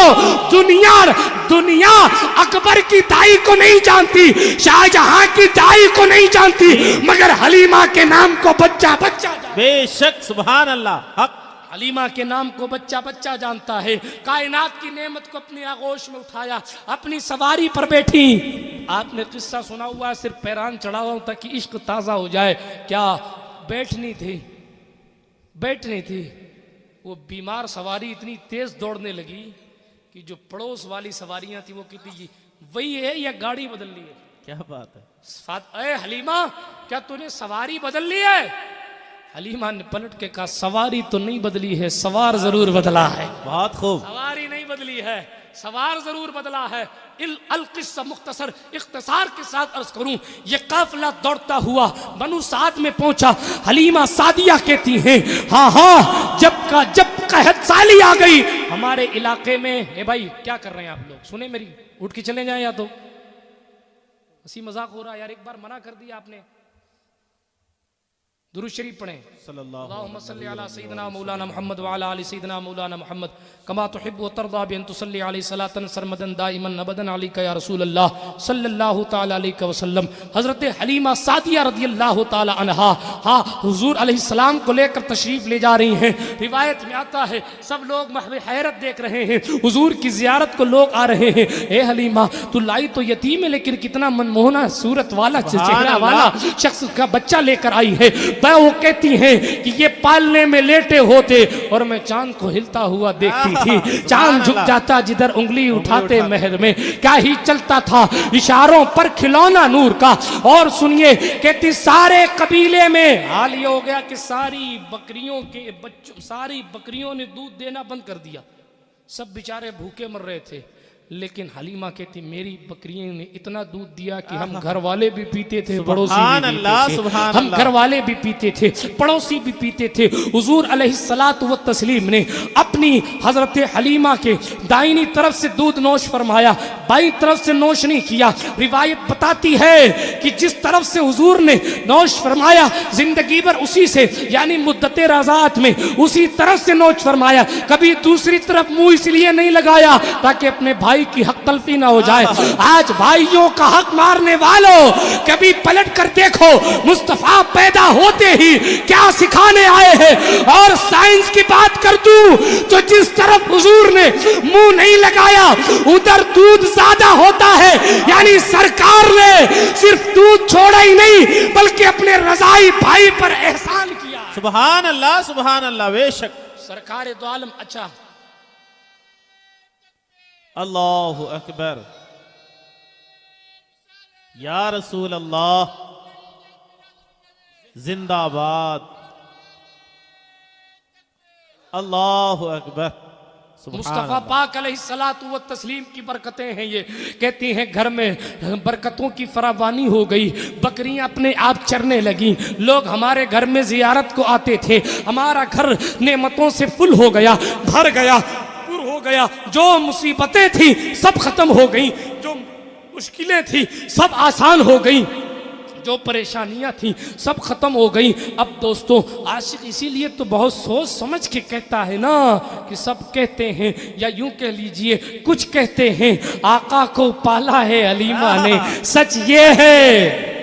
दुनिया अकबर की दाई को नहीं जानती, शाहजहां की दाई को नहीं जानती, मगर हलीमा के नाम को बच्चा बच्चा जानता। बेशक सुभान अल्लाह, हक। हलीमा के नाम को बच्चा बच्चा जानता है। कायनात की नेमत को अपनी आगोश में उठाया, अपनी सवारी पर बैठी। आपने किस्सा सुना हुआ, सिर्फ पैरान चढ़ा हुआ ताकि इश्क ताजा हो जाए। क्या बैठनी थी वो बीमार सवारी इतनी तेज दौड़ने लगी कि जो पड़ोस वाली सवारियां थी वो कहती जी वही है या गाड़ी बदल ली है। क्या बात है। अरे हलीमा, क्या तूने सवारी बदल ली है? हलीमा ने पलट के कहा, सवारी तो नहीं बदली है, सवार जरूर बदला है। बहुत खूब। सवारी नहीं बदली है, सवार जरूर बदला है। अल किस्सा मुख्तसर इख्तिसार के साथ अर्ज करूं, ये काफिला दौड़ता हुआ बनु साद में पहुंचा। हलीमा सादिया कहती हैं, हाँ जब कहत साली आ गई हमारे इलाके में। ए भाई क्या कर रहे हैं आप लोग, सुने मेरी, उठ के चले जाएं या तो हंसी मजाक हो रहा है यार, एक बार मना कर दिया आपने। दुरूद शरीफ पढ़ें, अल्लाहुम्मा सल्ली अला सय्यिदना मौलाना मुहम्मद व अला आलि सय्यिदना मौलाना मुहम्मद कमा तुहिब्बु व तर्दा बिअन तुसल्ली अलैहि सलातन सरमदन दाइमन अबदन अलैका या रसूल अल्लाह सल्लल्लाहु तआला अलैहि वसल्लम। हजरत हलीमा सादिया रदियल्लाहु तआला अन्हा, हाँ, हुजूर अलैहिस्सलाम को लेकर तशरीफ ले जा रही हैं। रिवायत में आता है सब लोग महव हैरत देख रहे हैं, हुजूर की जियारत को लोग आ रहे हैं। ए हलीमा, तू लाई तो यतीम है लेकिन कितना मनमोहना सूरत वाला, चेहरा वाला शख्स का बच्चा लेकर आई है। वो कहती हैं कि ये पालने में लेटे होते और मैं चांद को हिलता हुआ देखती थी। चांद झुक जाता जिधर उंगली उठाते महल में, क्या ही चलता था इशारों पर खिलौना नूर का। और सुनिए, कहती सारे कबीले में हाल ये हो गया कि सारी बकरियों ने दूध देना बंद कर दिया, सब बेचारे भूखे मर रहे थे। लेकिन हलीमा कहती मेरी बकरियों ने इतना दूध दिया कि हम घर वाले भी पीते थे, पड़ोसी भी पीते थे, हम घर वाले भी पीते थे, पड़ोसी भी पीते थे। हुजूर अलैहिस्सलातु व तस्लीम ने अपनी हजरत हलीमा के दाहिनी तरफ से दूध नोश फरमाया, बाईं तरफ से नोश नहीं किया। रिवायत बताती है कि जिस तरफ से हुजूर ने नोश फरमाया जिंदगी भर उसी से, यानी मुद्दत रज़ात में उसी तरफ से नोश फरमाया। कभी दूसरी तरफ मुंह इसलिए नहीं लगाया ताकि अपने भाई की हक तलफी ना हो जाए। आज भाइयों का हक मारने वालों, कभी पलट कर देखो, मुस्तफा पैदा होते ही क्या सिखाने आए हैं। और साइंस की बात कर दूं तो जिस तरफ हुजूर ने मुंह नहीं लगाया उधर दूध ज्यादा होता है, यानी सरकार ने सिर्फ दूध छोड़ा ही नहीं बल्कि अपने रजाई भाई पर एहसान किया। सुभान अल्लाह, बेशक सरकार दो आलम। अच्छा, अल्लाहु अकबर, या रसूल अल्लाह जिंदाबाद, अल्लाहु अकबर। मुस्तफा पाक अलैहिस्सलातु व तस्लीम की बरकतें हैं ये। कहती हैं घर में बरकतों की फरावानी हो गई, बकरियां अपने आप चरने लगी, लोग हमारे घर में जियारत को आते थे, हमारा घर नेमतों से फुल हो गया, भर गया, हो गया। जो मुसीबतें थी सब खत्म हो गई, जो मुश्किलें थी सब आसान हो गई, जो परेशानियां थी सब खत्म हो गई। अब दोस्तों, आशिक इसीलिए तो बहुत सोच समझ के कहता है ना, कि सब कहते हैं या यूं कह लीजिए कुछ कहते हैं आका को पाला है हलीमा ने, सच ये है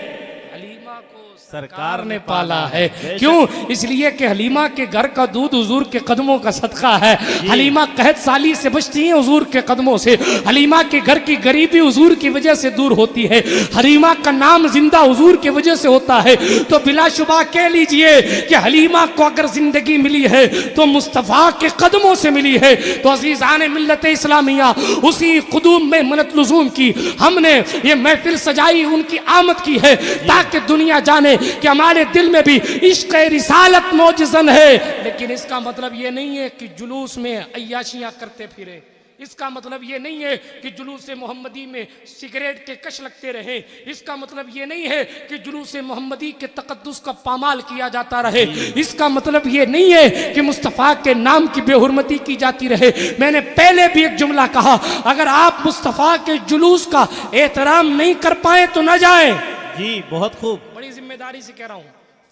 सरकार ने पाला है। क्यों? इसलिए कि हलीमा के घर का दूध हुजूर के कदमों का सदका है। हलीमा कहत साली से बचती हैं हुजूर के कदमों से। हलीमा के घर की गरीबी हुजूर की वजह से दूर होती है। हलीमा का नाम जिंदा हुजूर की वजह से होता है। तो बिलाशुबा कह लीजिए कि हलीमा को अगर जिंदगी मिली है तो मुस्तफा के कदमों से मिली है। तो अजीजान मिल्लत इस्लामिया, उसी कुदूम में मनत लुजूम की हमने ये महफिल सजाई, उनकी आमद की है ताकि दुनिया जाने कि हमारे दिल में भी इश्क़ रिसालत मौजज़न है। लेकिन इसका मतलब ये नहीं है कि जुलूस में अय्याशियां करते फिरे, इसका मतलब ये नहीं है कि जुलूस मोहम्मदी में सिगरेट के कश लगते रहे, इसका मतलब ये नहीं है कि जुलूस मोहम्मदी के तकद्दुस का पामाल किया जाता रहे, इसका मतलब ये नहीं है कि मुस्तफ़ा के नाम की बेहुरमती की जाती रहे। मैंने पहले भी एक जुमला कहा, अगर आप मुस्तफ़ा के जुलूस का एहतराम नहीं कर पाए तो न जाए। जी बहुत खूब, बड़ी जिम्मेदारी से कह रहा हूँ,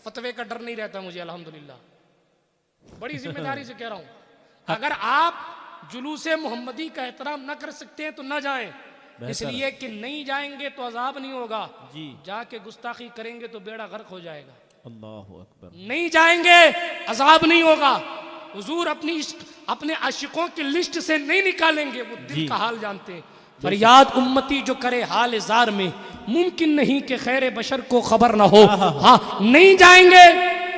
फतवे का डर नहीं रहता मुझे अल्हम्दुलिल्लाह, बड़ी जिम्मेदारी से कह रहा हूँ। अगर आप जुलूस मोहम्मदी का एहतराम न कर सकते हैं तो न जाएं, इसलिए कि नहीं जाएंगे तो अजाब नहीं होगा, जी। जाके गुस्ताखी करेंगे तो बेड़ा गर्क हो जाएगा। अल्लाहु अकबर। नहीं जाएंगे अजाब नहीं होगा। हुजूर अपने आशिकों की लिस्ट से नहीं निकालेंगे, वो दिल का हाल जानते हैं। फरियाद उम्मती जो करे हाल जार में, मुमकिन नहीं कि खैर बशर को खबर ना हो। हाँ, नहीं जाएंगे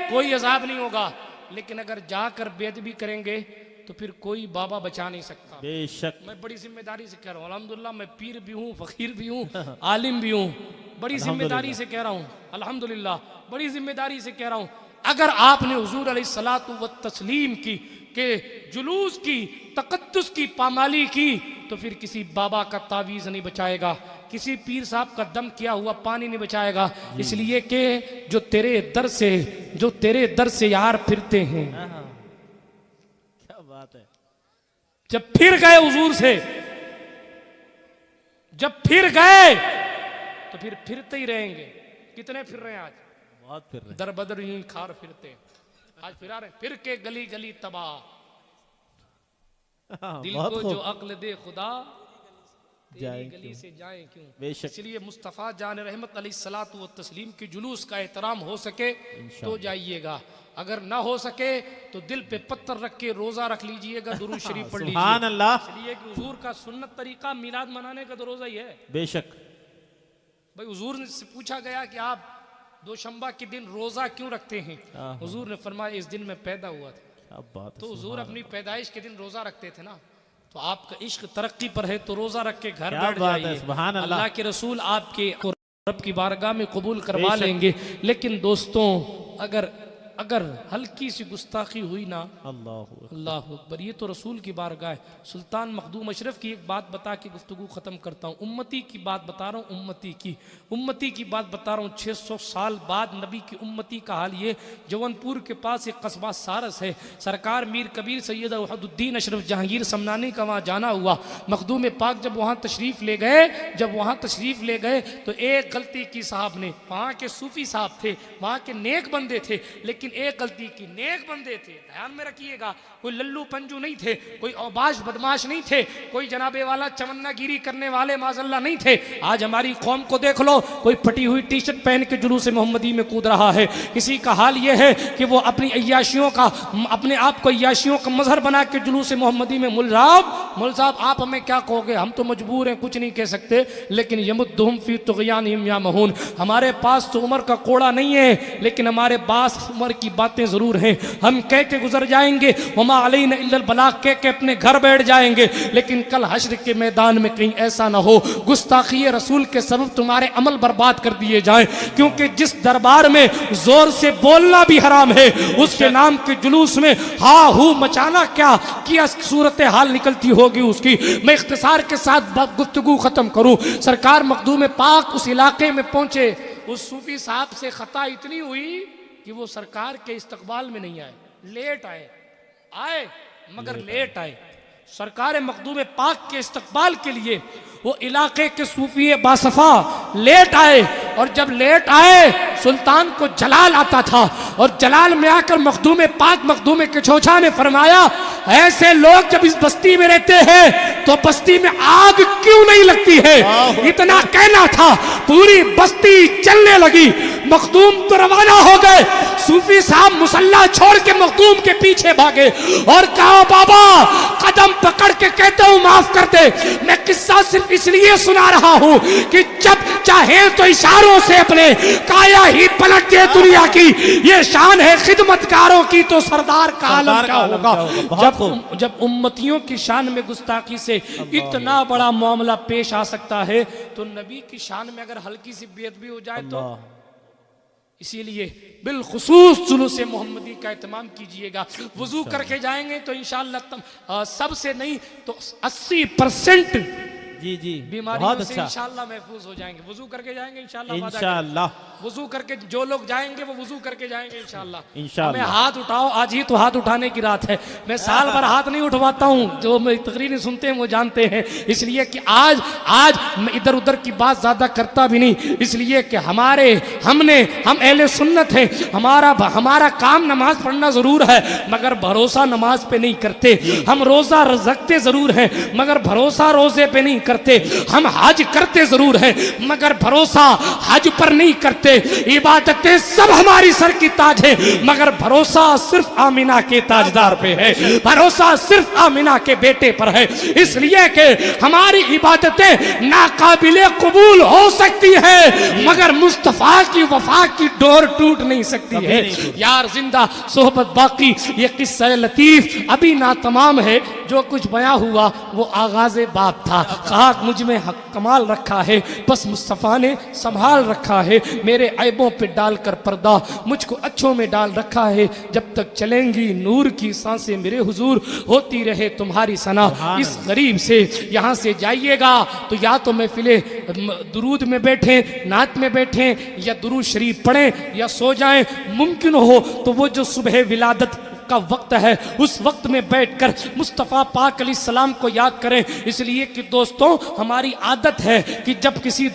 कोई अजाब नहीं होगा, लेकिन अगर जाकर बेअदबी करेंगे तो फिर कोई बाबा बचा नहीं सकता। बेशक। मैं बड़ी जिम्मेदारी से कह रहा हूँ, अल्हम्दुलिल्लाह मैं पीर भी हूँ, फकीर भी हूँ, आलिम भी हूँ, बड़ी जिम्मेदारी से कह रहा हूँ, अल्हम्दुलिल्लाह बड़ी जिम्मेदारी से कह रहा हूँ। अगर आपने हुजूर अलैहिस्सलातु व तस्लीम की के जुलूस की तकद्दुस की पामाली की तो फिर किसी बाबा का तावीज़ नहीं बचाएगा, किसी पीर साहब का दम किया हुआ पानी नहीं बचाएगा। इसलिए कि जो तेरे दर से यार फिरते हैं, क्या बात है। जब फिर गए हुजूर से, जब फिर गए तो फिर फिरते ही रहेंगे। कितने फिर रहे हैं आज? बहुत फिर रहे। दर बदर यूं ही खार फिरते हैं, आज फिरा रहे, फिर के गली गली तबाह। दिल बहुत को खूब। जो अक्ल दे खुदा, तेरी जाएं गली क्यों? से जाएं क्यों। बेशक। इसलिए मुस्तफ़ा जान रहमत अलैहिस्सलातु व तस्लीम की जुलूस का एहतराम हो सके तो जाइएगा, अगर ना हो सके तो दिल पे पत्थर रख के रोजा रख लीजिएगा, दुरूद शरीफ पढ़ लीजिए। सुभान अल्लाह। इसलिए कि हुजूर का सुन्नत तरीका मिलाद मनाने का तो रोजा ही है। बेशक। भाई हुजूर से पूछा गया कि आप दोशंबा के दिन रोजा क्यों रखते हैं? हुजूर ने फरमाया इस दिन में पैदा हुआ था। क्या बात है। तो हुजूर अपनी पैदाइश के दिन रोजा रखते थे ना, तो आपका इश्क तरक्की पर है तो रोजा रख के घर क्या बैठ बात है, जाइए, सुभान अल्लाह। अल्लाह के रसूल आपके रब की बारगाह में कबूल करवा बेशक। लेंगे। लेकिन दोस्तों अगर हल्की सी गुस्ताखी हुई ना, अल्लाह अकबर, ये तो रसूल की बारगाह है। सुल्तान मखदूम अशरफ की एक बात बता के गुफ्तगू ख़त्म करता हूँ। उम्मती की बात बता रहा हूँ, उम्मती की बात बता रहा हूँ। 600 साल बाद नबी की उम्मती का हाल ये, जौनपुर के पास एक कस्बा सारस है, सरकार मीर कबीर सैयद वहदुद्दीन अशरफ जहांगीर समनानी का वहाँ जाना हुआ। मखदूम पाक जब वहाँ तशरीफ़ ले गए तो एक गलती की साहब ने, वहाँ के सूफी साहब थे, वहाँ के नेक बंदे थे, लेकिन एक गलती की, नेक बंदे थे, ध्यान में रखिएगा, कोई लल्लू पंजू नहीं थे, कोई औबाश बदमाश नहीं थे, कोई जनाबे वाला चमन्नागिरी करने वाले माजल्ला नहीं थे। आज हमारी कौम को देख लो, कोई फटी हुई टी शर्ट पहन के जुलूस मोहम्मदी में कूद रहा है। किसी का हाल यह है कि वो अपने आप को अय्याशियों का मजहर बना के जुलूस मोहम्मदी में मुल साहब आप हमें क्या कहोगे, हम तो मजबूर हैं, कुछ नहीं कह सकते। लेकिन यमुद्दुहुम फी तुग़यानिहिम यामहून, हमारे पास तो उमर का कोड़ा नहीं है, लेकिन हमारे पास उमर की बातें जरूर हैं। हम कह के गुजर जाएंगे, वमा अलैना इल्लल बलाग कह के अपने घर बैठ जाएंगे, लेकिन कल हश्र के मैदान में कहीं ऐसा ना हो गुस्ताखी रसूल के सबब तुम्हारे अमल बर्बाद कर दिए जाएं। क्योंकि जिस दरबार में जोर से बोलना भी हराम है, उसके नाम के जुलूस में हा हू मचाना क्या सूरत हाल निकलती होगी उसकी। मैं इख्तिसार के साथ गुफ्तगू खत्म करूं। सरकार मखदूम पाक उस इलाके में पहुंचे, उस सूफी साहब से खता इतनी हुई कि वो सरकार के इस्तकबाल में नहीं आए, लेट आए मगर लेट आए। सरकार मखदूम पाक के इस्तकबाल के लिए वो इलाके के सूफी बासफा लेट आए, और जब लेट आए सुल्तान को जलाल आता था, और जलाल में आकर मखदूम पाक मखदूम के छोछा ने फरमाया, ऐसे लोग जब इस बस्ती में रहते हैं तो बस्ती में आग क्यों नहीं लगती है। इतना कहना था, पूरी बस्ती चलने लगी, मखदूम तो रवाना हो गए। सूफी साहब मुसल्ला छोड़ के मखदूम के पीछे भागे और कहा, बाबा कदम पकड़ के कहता हूं माफ कर दे, मैं किस्सा सिर्फ इसलिए सुना रहा हूं कि जब चाहे तो इशारों से अपने काया ही पलट दे दुनिया की। ये शान है खिदमतकारों की, तो सरदार का आलम क्या होगा। जब उम्मतियों की शान में गुस्ताखी से इतना बड़ा मामला पेश आ सकता है, तो नबी की शान में अगर हल्की सी बेअदबी हो जाए तो इसीलिए बिलखुसूस जुलूस मोहम्मदी का एहतमाम कीजिएगा। वुजू करके जाएंगे तो इंशाअल्लाह सबसे नहीं तो 80% जी जी बीमारियों बहुत से अच्छा इंशाल्लाह महफूज हो जाएंगे। वुजू करके जाएंगे इंशाल्लाह, वादा करें। इंशाअल्लाह वुजू करके जो लोग जाएंगे वो वुजू करके जाएंगे इंशाल्लाह। इंशाअल्लाह। हमें हाथ उठाओ, आज ही तो हाथ उठाने की रात है। मैं साल भर हाथ नहीं उठवाता हूँ, जो मेरी तकरीरें सुनते हैं वो जानते हैं। इसलिए कि आज मैं इधर उधर की बात ज्यादा करता भी नहीं, इसलिए कि हम अहले सुन्नत हैं। हमारा काम नमाज पढ़ना जरूर है मगर भरोसा नमाज पे नहीं करते। हम रोजा रखते जरूर हैं मगर भरोसा रोजे पे नहीं करते। हम हज करते जरूर हैं मगर भरोसा हज पर नहीं करते। इबादतें सब हमारी सर की ताज है मगर भरोसा सिर्फ आमिना के ताजदार पे है, भरोसा सिर्फ आमिना के बेटे पर है। इसलिए कि हमारी इबादतें नाकाबिले कबूल हो सकती है मगर मुस्तफा की वफा की डोर टूट नहीं सकती है। यार जिंदा सोहबत बाकी, ये किस्सा लतीफ अभी ना तमाम है। जो कुछ बयां हुआ वो आगाज बात था। खाक मुझ में हक कमाल रखा है, बस मुस्तफ़ा ने संभाल रखा है। मेरे ऐबों पे डालकर पर्दा मुझको अच्छों में डाल रखा है। जब तक चलेंगी नूर की सांसें मेरे हुजूर, होती रहे तुम्हारी सना। इस गरीब से यहाँ से जाइएगा तो या तो महफिले दुरूद में बैठे, नात में बैठे, या दुरूद शरीफ पढ़ें या सो जाएं। मुमकिन हो तो वो जो सुबह विलादत का वक्त है उस वक्त में बैठकर मुस्तफ़ा पाक अलैहिस्सलाम को याद करें। इसलिए कि दोस्तों हमारी आदत है कि जब किसी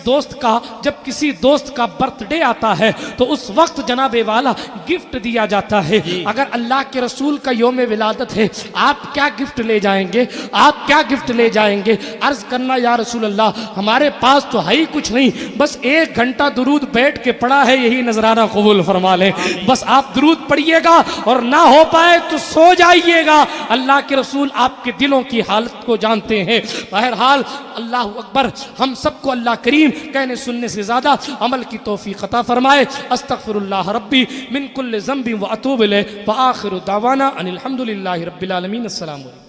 दोस्त का बर्थडे आता है तो उस वक्त जनाबे वाला गिफ्ट दिया जाता है। अगर अल्लाह के रसूल का योम विलादत है, आप क्या गिफ्ट ले जाएंगे? आप क्या गिफ्ट ले जाएंगे? अर्ज करना या रसूल अल्लाह हमारे पास तो है ही कुछ नहीं, बस 1 घंटा दुरूद बैठ के पढ़ा है, यही नजराना कबूल फरमा लें। बस आप दुरूद पढ़िएगा और ना हो पाए तो सो जाइएगा। अल्लाह के रसूल आपके दिलों की हालत को जानते हैं। बहरहाल अल्लाह अकबर, हम सबको अल्लाह करीम कहने सुनने से ज्यादा अमल की तौफीक अता फरमाए। अस्तगफिरुल्लाह रब्बी मिन कुल्लि ज़ंबि व अतूबु इलैहि व आखिरु दावाना अनिल हम्दुलिल्लाहि रब्बिल आलमीन। अस्सलामु अलैकुम।